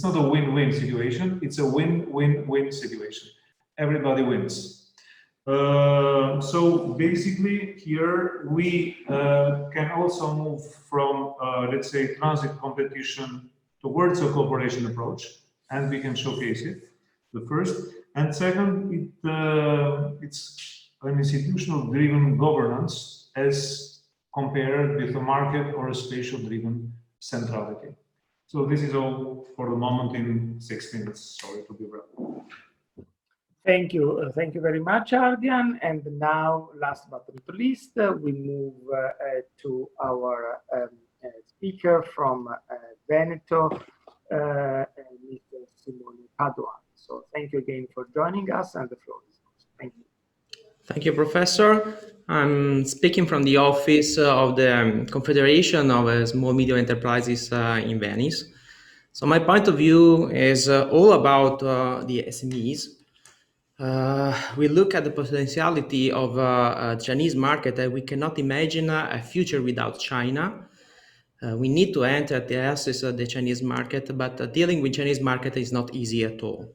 not a win-win situation, it's a win-win-win situation. Everybody wins. So basically here we can also move from, let's say, transit competition towards a cooperation approach, and we can showcase it, the first. And second, it's an institutional driven governance as compared with a market or a spatial driven centrality. So this is all for the moment in 6 minutes. Sorry to be rapid. Thank you very much, Ardian. And now, last but not least, we move to our speaker from Veneto, Mr. Simone Padoan. So thank you again for joining us, and the floor is yours. Thank you. Thank you, Professor. I'm speaking from the office of the Confederation of Small Medium Enterprises in Venice. So my point of view is all about the SMEs. We look at the potentiality of the Chinese market, and we cannot imagine a future without China. We need to enter the access of the Chinese market, but dealing with Chinese market is not easy at all.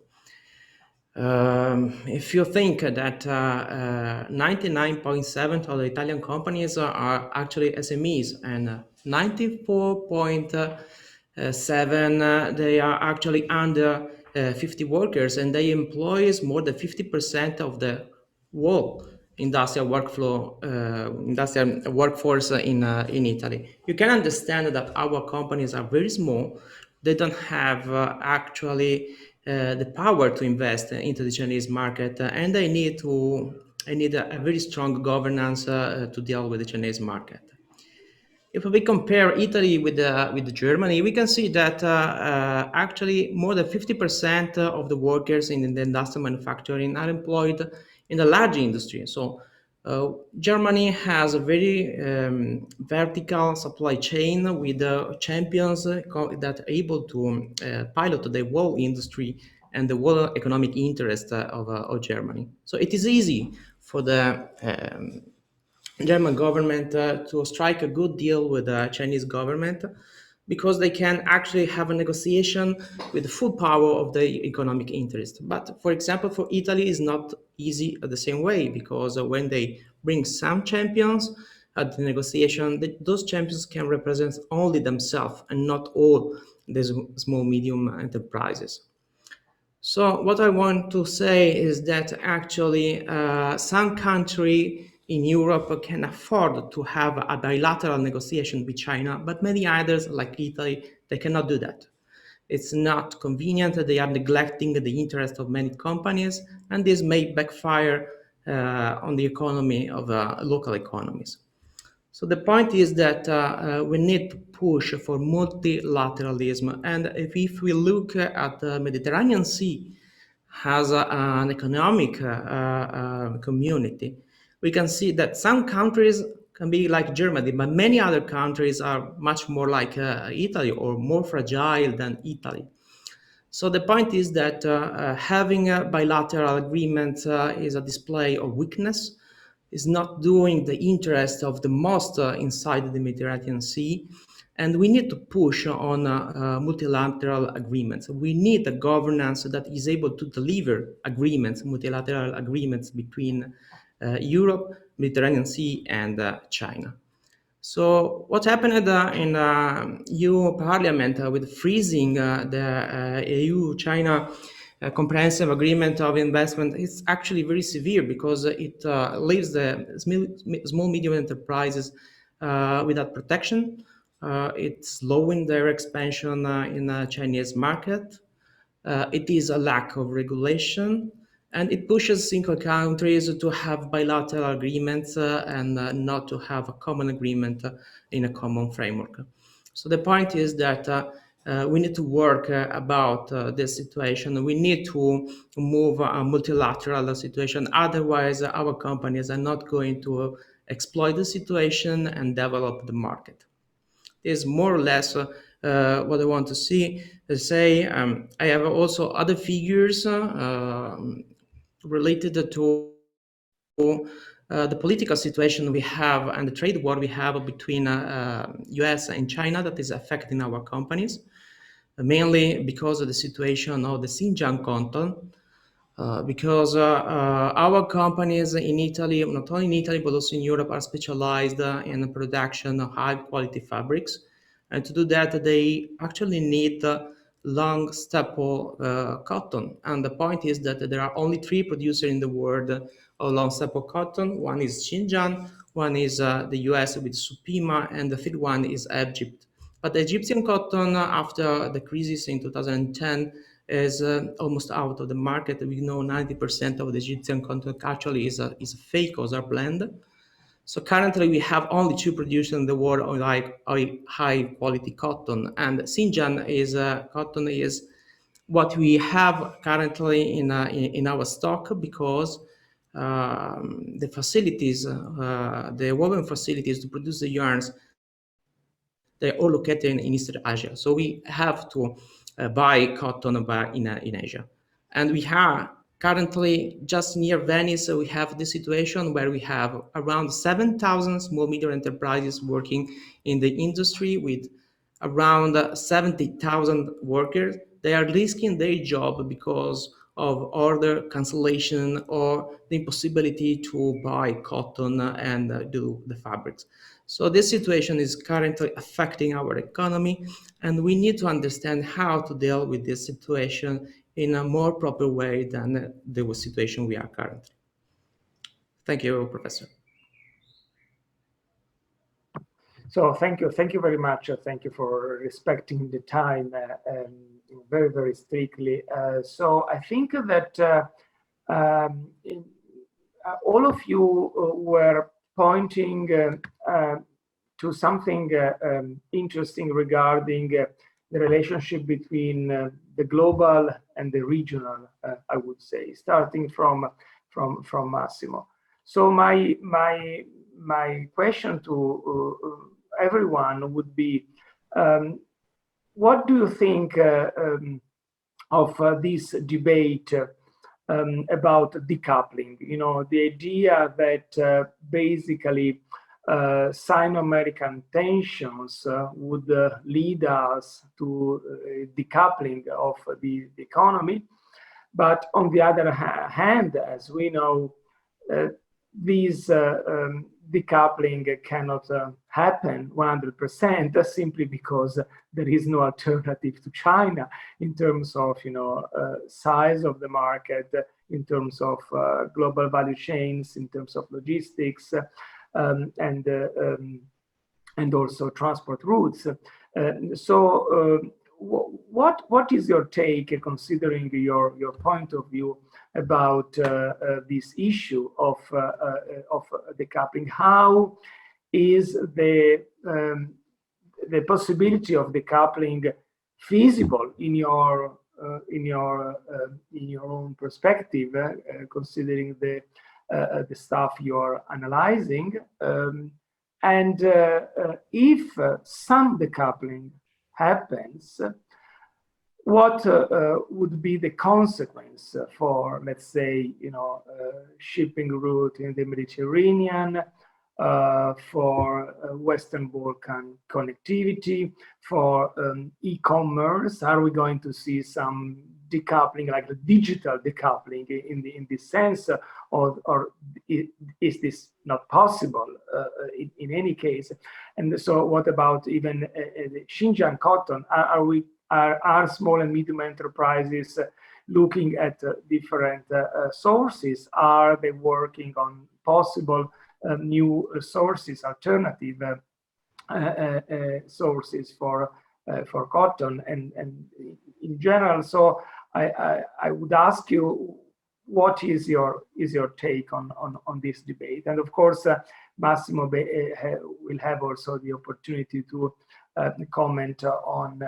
If you think that 99.7% of the Italian companies are actually SMEs, and 94.7% they are actually under 50 workers, and they employ more than 50% of the whole industrial workforce in Italy. You can understand that our companies are very small. They don't have actually the power to invest into the Chinese market, and they need a very strong governance to deal with the Chinese market. If we compare Italy with Germany, we can see that actually more than 50% of the workers in the industrial manufacturing are employed in the large industry. So Germany has a very vertical supply chain with champions that are able to pilot the whole industry and the whole economic interest of Germany. So it is easy for the German government to strike a good deal with the Chinese government, because they can actually have a negotiation with the full power of the economic interest. But for example, for Italy, it's not easy the same way, because when they bring some champions at the negotiation, those champions can represent only themselves and not all the small medium enterprises. So what I want to say is that actually some country in Europe can afford to have a bilateral negotiation with China, but many others, like Italy, they cannot do that. It's not convenient. They are neglecting the interest of many companies, and this may backfire on the economy of local economies. So the point is that we need to push for multilateralism, and if we look at the Mediterranean Sea as an economic community, we can see that some countries can be like Germany, but many other countries are much more like Italy, or more fragile than Italy. So the point is that having a bilateral agreement is a display of weakness, is not doing the interest of the most inside the Mediterranean Sea. And we need to push on multilateral agreements. We need a governance that is able to deliver agreements, multilateral agreements between Europe, Mediterranean Sea, and China. So what happened in EU Parliament with freezing the EU-China comprehensive agreement of investment is actually very severe, because it leaves the small medium enterprises without protection. It's slowing their expansion in the Chinese market. it is a lack of regulation, and it pushes single countries to have bilateral agreements and not to have a common agreement in a common framework. So the point is that we need to work about this situation. We need to move a multilateral situation. Otherwise, our companies are not going to exploit the situation and develop the market. Is more or less what I want to say. I have also other figures related to the political situation we have and the trade war we have between US and China that is affecting our companies, mainly because of the situation of the Xinjiang canton. Because our companies in Italy, not only in Italy, but also in Europe, are specialized in the production of high quality fabrics. And to do that, they actually need long staple cotton. And the point is that there are only 3 producers in the world of long staple cotton. One is Xinjiang, one is the US with Supima, and the 3rd one is Egypt. But the Egyptian cotton, after the crisis in 2010, is almost out of the market. We know 90% of the Egyptian cotton actually is a fake or a blend. So currently we have only 2 producers in the world of high quality cotton, and Xinjiang is cotton is what we have currently in our stock, because the facilities, the woven facilities to produce the yarns, they're all located in Eastern Asia. So we have to buy cotton in Asia. And we are currently just near Venice. We have the situation where we have around 7,000 small medium enterprises working in the industry with around 70,000 workers. They are risking their job because of order cancellation or the impossibility to buy cotton and do the fabrics. So this situation is currently affecting our economy, and we need to understand how to deal with this situation in a more proper way than the situation we are currently. Thank you, Professor. So thank you very much. Thank you for respecting the time very, very strictly. So I think that all of you were pointing to something interesting regarding the relationship between the global and the regional, I would say, starting from Massimo. So my question to everyone would be, what do you think of this debate about decoupling? You know, the idea that basically Sino-American tensions would lead us to decoupling of the economy. But on the other hand, as we know, these decoupling cannot happen 100% simply because there is no alternative to China in terms of, you know, size of the market, in terms of global value chains, in terms of logistics, and also transport routes. So what is your take, considering your point of view about this issue of decoupling? How is the possibility of decoupling feasible in your own perspective, considering the stuff you're analyzing, and if some decoupling happens, what would be the consequence for, let's say, you know, shipping route in the Mediterranean, for Western Balkan connectivity, for e-commerce? Are we going to see some decoupling, like the digital decoupling in this sense, or is this not possible in any case? And so what about even the Xinjiang cotton? Are small and medium enterprises looking at different sources? Are they working on possible new sources, alternative sources for cotton and in general? So I would ask you, what is your take on this debate? And of course, Massimo will have also the opportunity to comment on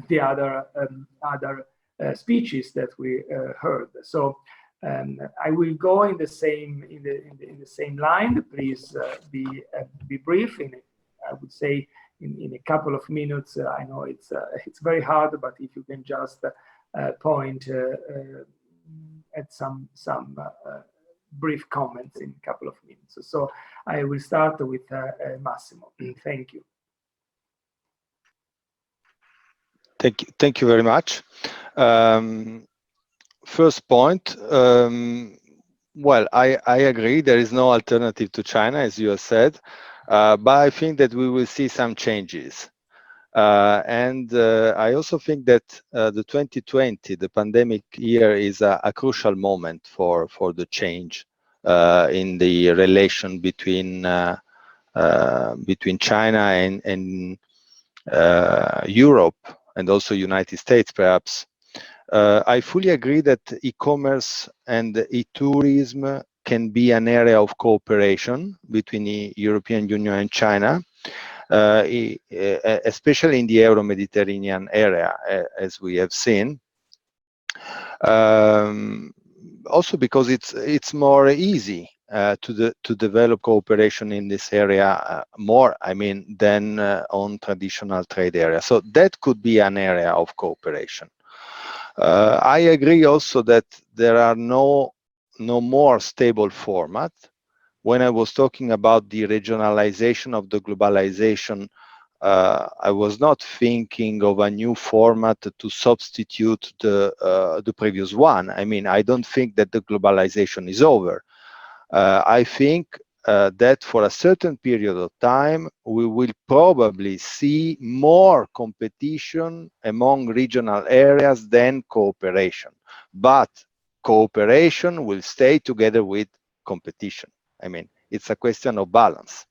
the other speeches that we heard. So I will go in the same line. Please be brief. I would say in a couple of minutes. I know it's very hard, but if you can just point at some brief comments in a couple of minutes. So I will start with Massimo. Thank you. Thank you very much. First point, well, I agree there is no alternative to China, as you have said, but I think that we will see some changes. And I also think that the 2020, the pandemic year, is a crucial moment for the change in the relation between China and Europe, and also United States, perhaps. I fully agree that e-commerce and e-tourism can be an area of cooperation between the European Union and China, especially in the Euro-Mediterranean area, as we have seen. Also because it's more easy to develop cooperation in this area more, I mean, than on traditional trade areas. So that could be an area of cooperation. I agree also that there are no more stable format. When I was talking about the regionalization of the globalization, I was not thinking of a new format to substitute the previous one. I mean, I don't think that the globalization is over. I think that for a certain period of time, we will probably see more competition among regional areas than cooperation. But cooperation will stay together with competition. I mean, it's a question of balance.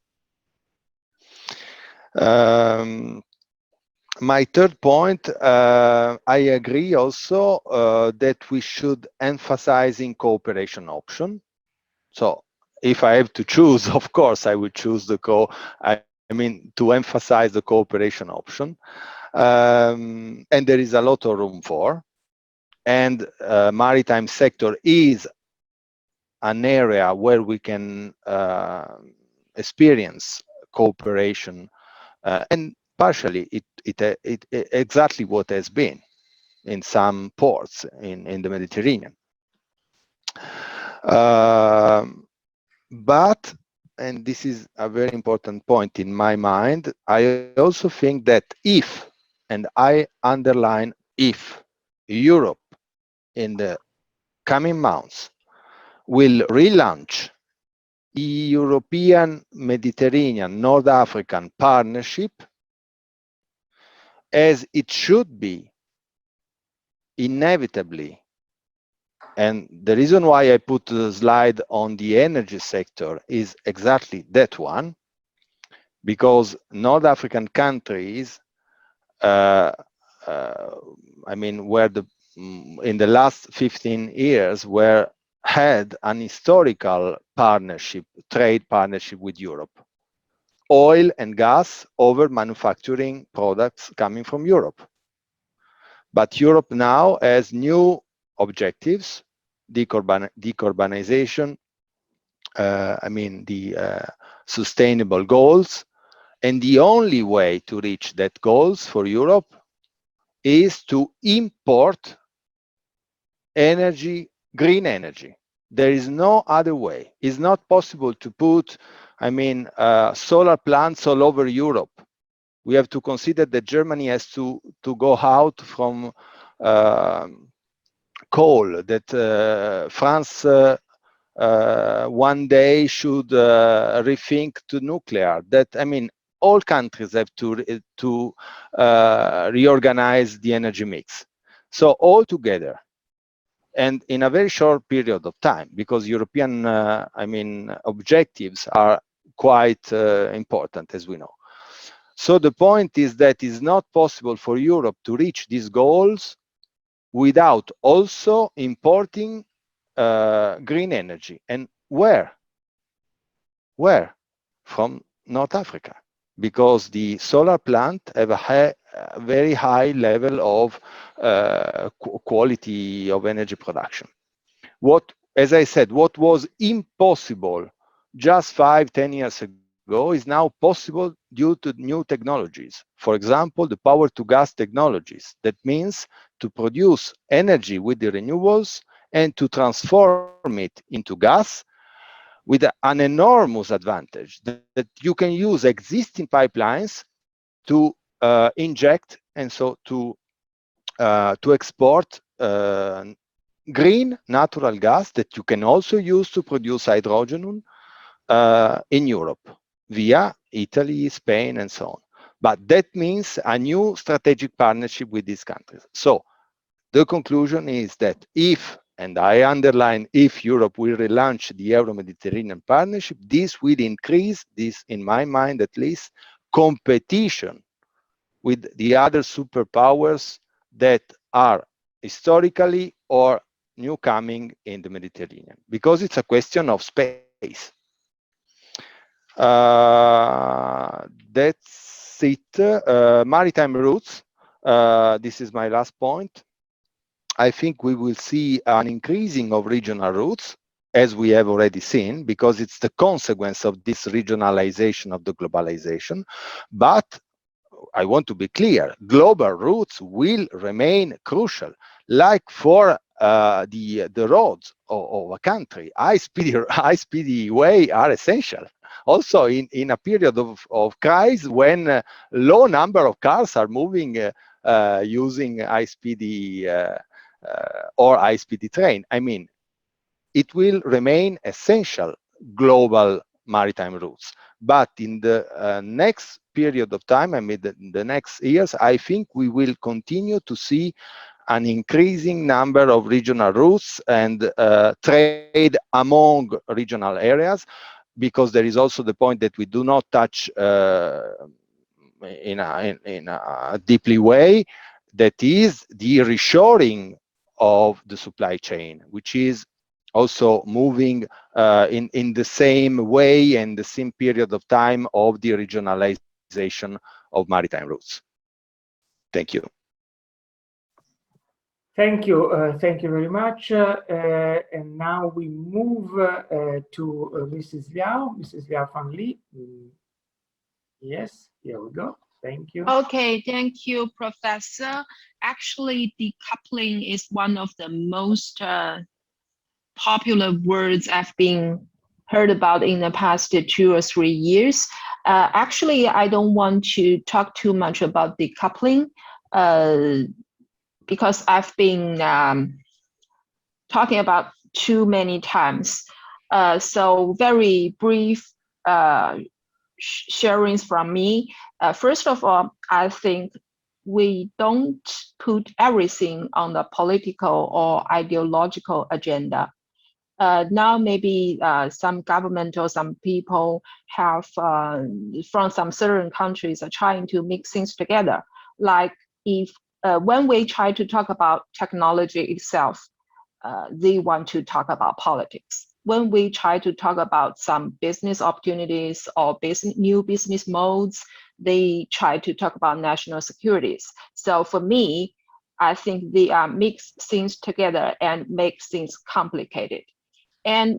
My third point, I agree also that we should emphasize in cooperation option. So if I have to choose, of course, I would choose to emphasize the cooperation option. And there is a lot of room for. And maritime sector is an area where we can experience cooperation, and partially it exactly what has been in some ports in the Mediterranean. But, and this is a very important point in my mind, I also think that if, and I underline if, Europe in the coming months will relaunch European Mediterranean North African partnership, as it should be inevitably. And the reason why I put the slide on the energy sector is exactly that one, because North African countries, I mean, in the last 15 years, had an historical partnership, trade partnership with Europe. Oil and gas over manufacturing products coming from Europe. But Europe now has new objectives, decarbonization, the sustainable goals. And the only way to reach that goals for Europe is to import energy, green energy. There is no other way. It's not possible to put, solar plants all over Europe. We have to consider that Germany has to go out from coal, that France one day should rethink to nuclear. That, all countries have to reorganize the energy mix. So all together, and in a very short period of time, because European, objectives are quite important, as we know. So the point is that it's not possible for Europe to reach these goals without also importing green energy. And where? Where? From North Africa, because the solar plant have a very high level of quality of energy production. As I said, what was impossible just 5-10 years ago is now possible due to new technologies. For example, the power to gas technologies. That means to produce energy with the renewables and to transform it into gas with an enormous advantage that you can use existing pipelines to inject and so to export green natural gas that you can also use to produce hydrogen in Europe via Italy, Spain, and so on. But that means a new strategic partnership with these countries. So the conclusion is that if, and I underline, if Europe will relaunch the Euro-Mediterranean partnership, this will increase, this in my mind at least, competition with the other superpowers that are historically or new coming in the Mediterranean, because it's a question of space. That's it. Maritime routes. This is my last point. I think we will see an increasing of regional routes, as we have already seen, because it's the consequence of this regionalization of the globalization. But I want to be clear, global routes will remain crucial, like for the roads of a country. High-speed way are essential. Also, in a period of crisis, when low number of cars are moving using high-speed or high-speed train, I mean, it will remain essential global maritime routes. But in the next period of time, I mean the next years, I think we will continue to see an increasing number of regional routes and trade among regional areas, because there is also the point that we do not touch in a deeply way, that is the reshoring of the supply chain, which is also moving in the same way and the same period of time of the regionalization of maritime routes. Thank you. Thank you very much. And now we move to Mrs. Liao, Fangli. Yes, here we go. Thank you. Okay, thank you, Professor. Actually, decoupling is one of the most popular words I've been heard about in the past 2 or 3 years. Actually, I don't want to talk too much about decoupling because I've been talking about too many times. So very brief sharings from me. First of all, I think we don't put everything on the political or ideological agenda. Now maybe some government or some people have from some certain countries are trying to mix things together. Like if when we try to talk about technology itself, they want to talk about politics. When we try to talk about some business opportunities or new business modes, they try to talk about national securities. So for me, I think they mix things together and make things complicated. And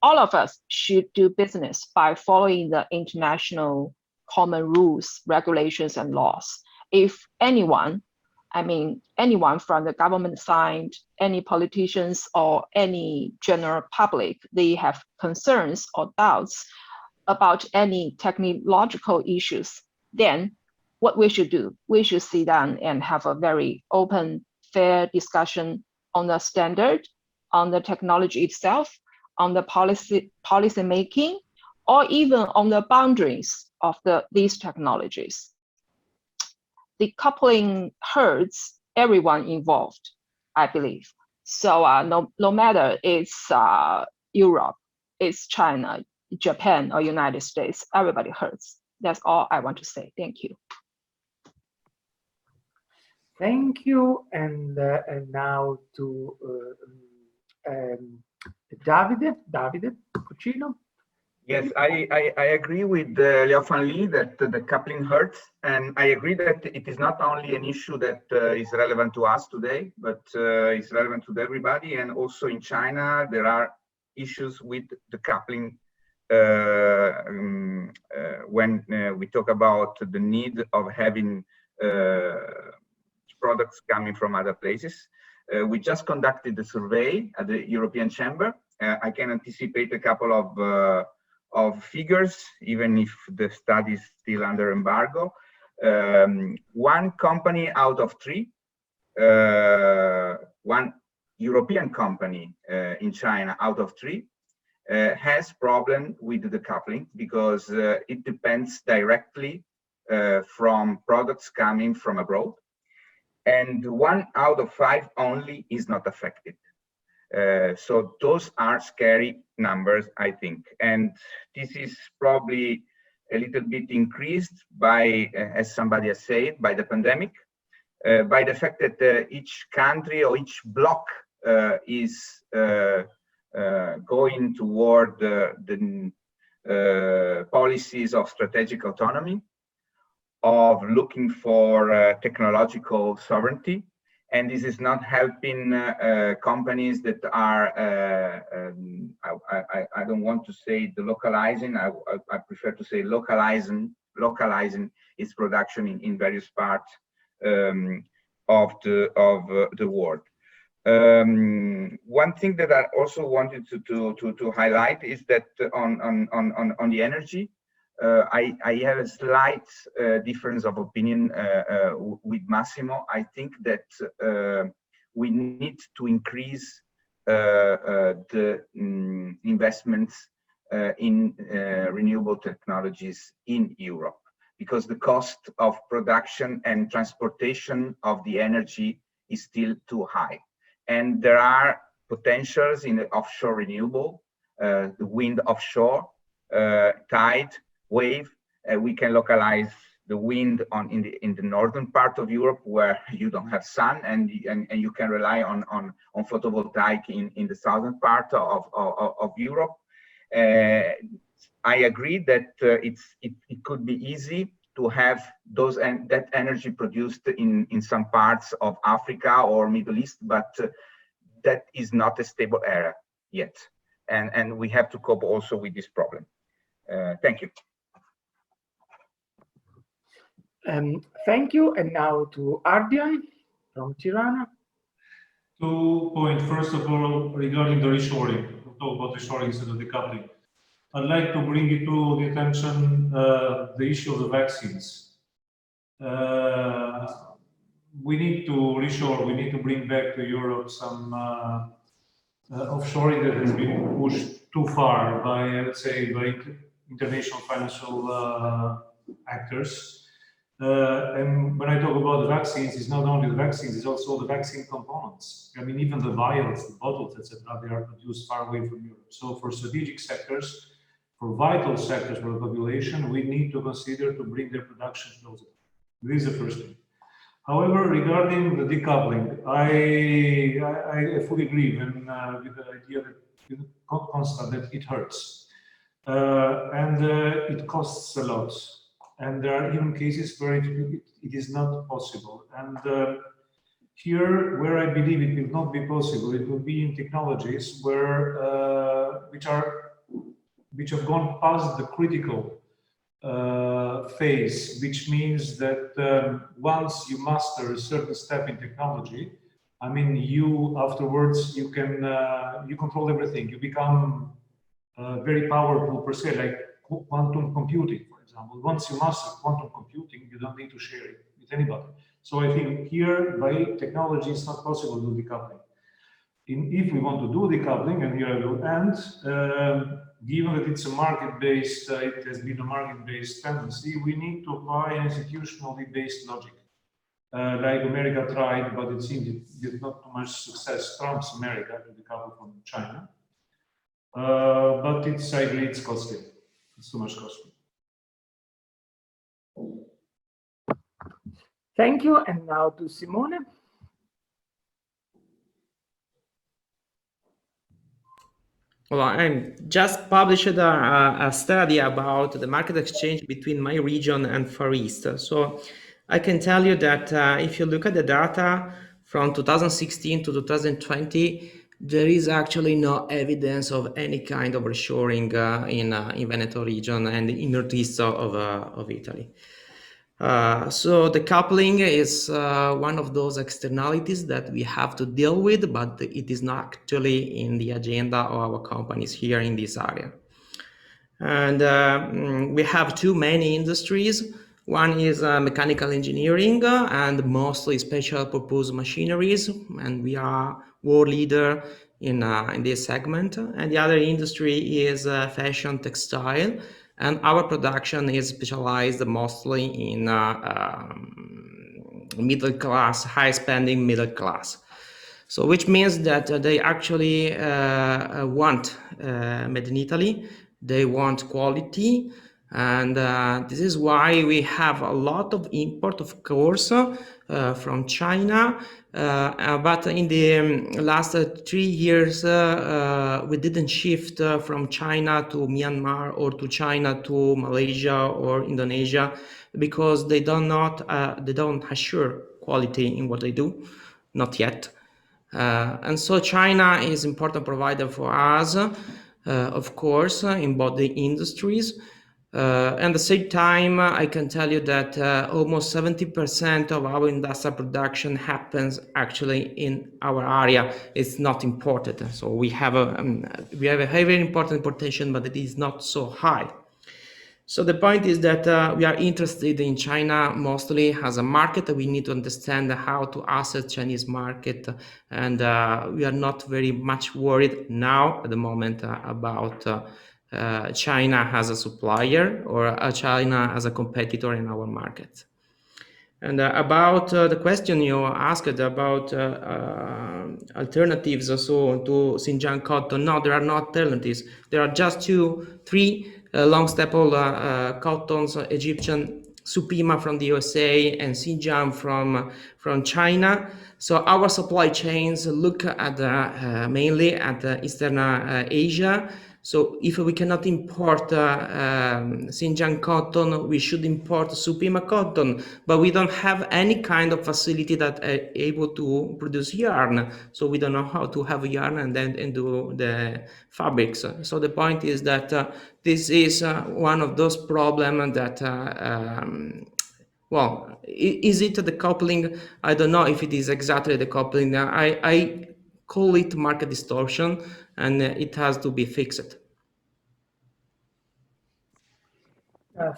all of us should do business by following the international common rules, regulations, and laws. If anyone from the government side, any politicians or any general public, they have concerns or doubts about any technological issues, then what we should do, we should sit down and have a very open, fair discussion on the standard, on the technology itself, on the policy making, or even on the boundaries of these technologies. Decoupling hurts everyone involved, I believe. So no matter it's Europe, it's China, Japan, or United States, everybody hurts. That's all I want to say. Thank you. Thank you, and now to Davide Cucino. Yes, I agree with Liao Fangli that the coupling hurts, and I agree that it is not only an issue that is relevant to us today, but it's relevant to everybody. And also in China, there are issues with the coupling when we talk about the need of having products coming from other places. We just conducted a survey at the European Chamber. I can anticipate a couple of figures, even if the study is still under embargo. One company out of three, one European company in China out of three has problem with the decoupling because it depends directly from products coming from abroad. And 1 out of 5 only is not affected. So those are scary numbers, I think. And this is probably a little bit increased by, as somebody has said, by the pandemic, by the fact that each country or each bloc is going toward the policies of strategic autonomy, of looking for technological sovereignty. And this is not helping companies that are, I don't want to say the localizing, I prefer to say localizing its production in various parts of the world. One thing that I also wanted to highlight is that on the energy, I have a slight difference of opinion with Massimo. I think that we need to increase the investments in renewable technologies in Europe, because the cost of production and transportation of the energy is still too high. And there are potentials in the offshore renewable, the wind offshore, tide, wave. We can localize the wind in the northern part of Europe where you don't have sun, and you can rely on photovoltaic in the southern part of Europe. I agree that it could be easy to have that energy produced in some parts of Africa or Middle East, but that is not a stable area yet, and we have to cope also with this problem. Thank you. Thank you, and now to Ardian from Tirana. 2 points. First of all, regarding the reshoring, we'll talk about reshoring instead of decoupling. I'd like to bring it to the attention the issue of the vaccines. We need to reshore, we need to bring back to Europe some offshoring that has been pushed too far by, let's say, by international financial actors. And when I talk about the vaccines, it's not only the vaccines, it's also the vaccine components. I mean, even the vials, the bottles, etc., they are produced far away from Europe. So for strategic sectors, for vital sectors for the population, we need to consider to bring their production closer. This is the first thing. However, regarding the decoupling, I fully agree with the idea that constant that it hurts. And it costs a lot. And there are even cases where it is not possible. And here, where I believe it will not be possible, it will be in technologies where which have gone past the critical phase, which means that once you master a certain step in technology, I mean, you afterwards you can you control everything. You become very powerful per se, like quantum computing. Once you master quantum computing, you don't need to share it with anybody. So I think here, by technology, it's not possible to do decoupling. If we want to do decoupling, and here I will end, given that it's a market-based, it has been a market-based tendency, we need to apply an institutionally based logic. Like America tried, but it seemed it did not too much success. Trump's America to decouple from China. But I agree, it's costly. It's too much costly. Thank you, and now to Simone. Well, I just published a study about the market exchange between my region and Far East. So I can tell you that if you look at the data from 2016 to 2020, there is actually no evidence of any kind of reshoring in Veneto region and in northeast of Italy. So the coupling is one of those externalities that we have to deal with, but it is not actually in the agenda of our companies here in this area. And we have two main industries. One is mechanical engineering and mostly special purpose machineries, and we are world leader in this segment. And the other industry is fashion textile, and our production is specialized mostly in middle class, high spending middle class. So which means that they actually want made in Italy, they want quality, and this is why we have a lot of import, of course, from China. But in the last 3 years, we didn't shift from China to Myanmar or to China to Malaysia or Indonesia because they don't assure quality in what they do, not yet. And so China is an important provider for us, of course, in both the industries. At the same time, I can tell you that almost 70% of our industrial production happens actually in our area. It's not imported. So we have a very important importation, but it is not so high. So the point is that we are interested in China mostly as a market. We need to understand how to assess Chinese market, and we are not very much worried now at the moment about China as a supplier or China as a competitor in our market. And about the question you asked about alternatives also to Xinjiang cotton, no, there are no alternatives. There are just 3 long staple cottons, Egyptian Supima from the USA and Xinjiang from China. So our supply chains look at mainly at Eastern Asia. So if we cannot import Xinjiang cotton, we should import Supima cotton, but we don't have any kind of facility that are able to produce yarn. So we don't know how to have yarn and do the fabrics. So the point is that this is one of those problems that well, is it the coupling? I don't know if it is exactly the coupling. I call it market distortion, and it has to be fixed.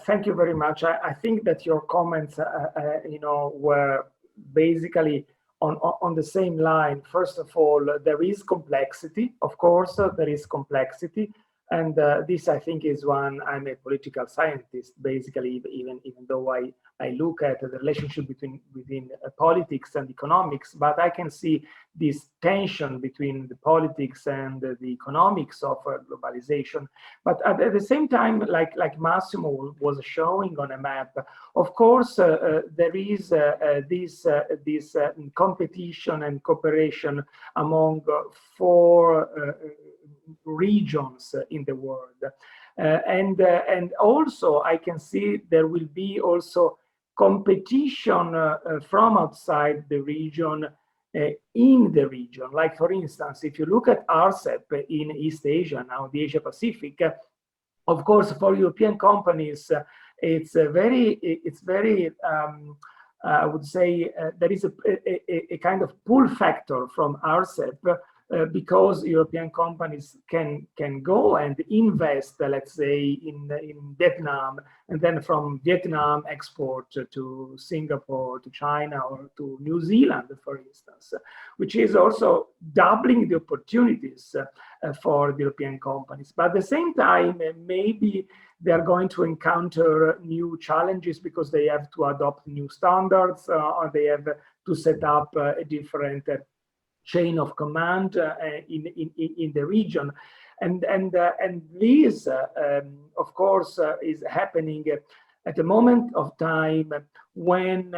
Thank you very much. I think that your comments, were basically on the same line. First of all, there is complexity. Of course, there is complexity. And this, I think, is one. I'm a political scientist, basically, even though I look at the relationship between politics and economics, but I can see this tension between the politics and the economics of globalization. But at the same time, like Massimo was showing on a map, of course, there is this competition and cooperation among 4 regions in the world, and also I can see there will be also competition from outside the region in the region. Like for instance, if you look at RCEP in East Asia, now the Asia Pacific, of course, for European companies, it's very I would say there is a kind of pull factor from RCEP. Because European companies can go and invest, let's say, in Vietnam, and then from Vietnam export to Singapore, to China, or to New Zealand, for instance, which is also doubling the opportunities for the European companies. But at the same time, maybe they are going to encounter new challenges because they have to adopt new standards, or they have to set up a different chain of command in the region, and this of course is happening at a moment of time when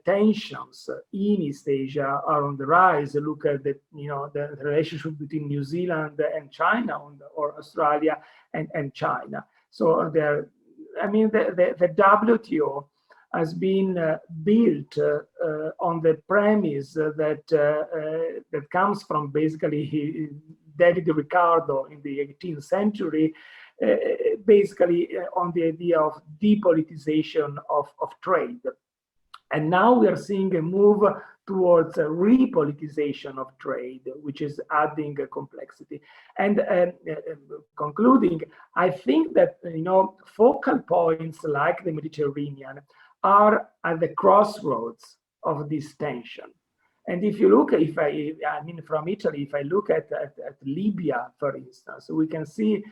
tensions in East Asia are on the rise. Look at the the relationship between New Zealand and China, or Australia and China. So there, I mean, the WTO has been built on the premise that that comes from basically David Ricardo in the 18th century, basically on the idea of depolitization of trade. And now we are seeing a move towards a repolitization of trade, which is adding complexity. And concluding, I think that focal points like the Mediterranean are at the crossroads of this tension. And if you look, I mean, from Italy, if I look at Libya, for instance, we can see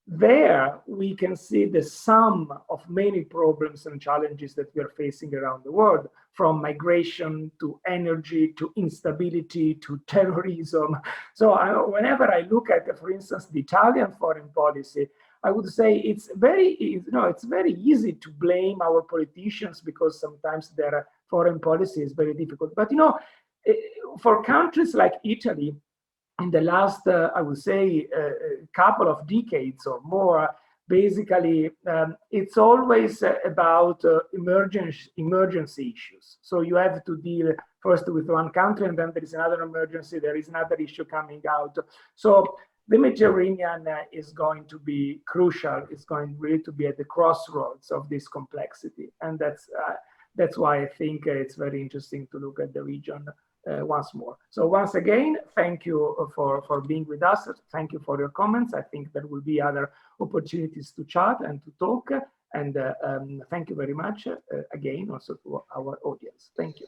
the sum of many problems and challenges that we are facing around the world, from migration to energy to instability to terrorism. So whenever I look at, for instance, the Italian foreign policy, I would say it's very easy to blame our politicians because sometimes their foreign policy is very difficult. But for countries like Italy, in the last, I would say, couple of decades or more, basically, it's always about emergency issues. So you have to deal first with one country, and then there is another emergency, there is another issue coming out. So the Mediterranean is going to be crucial. It's going really to be at the crossroads of this complexity. And that's why I think it's very interesting to look at the region once more. So once again, thank you for being with us. Thank you for your comments. I think there will be other opportunities to chat and to talk. And thank you very much again also to our audience. Thank you.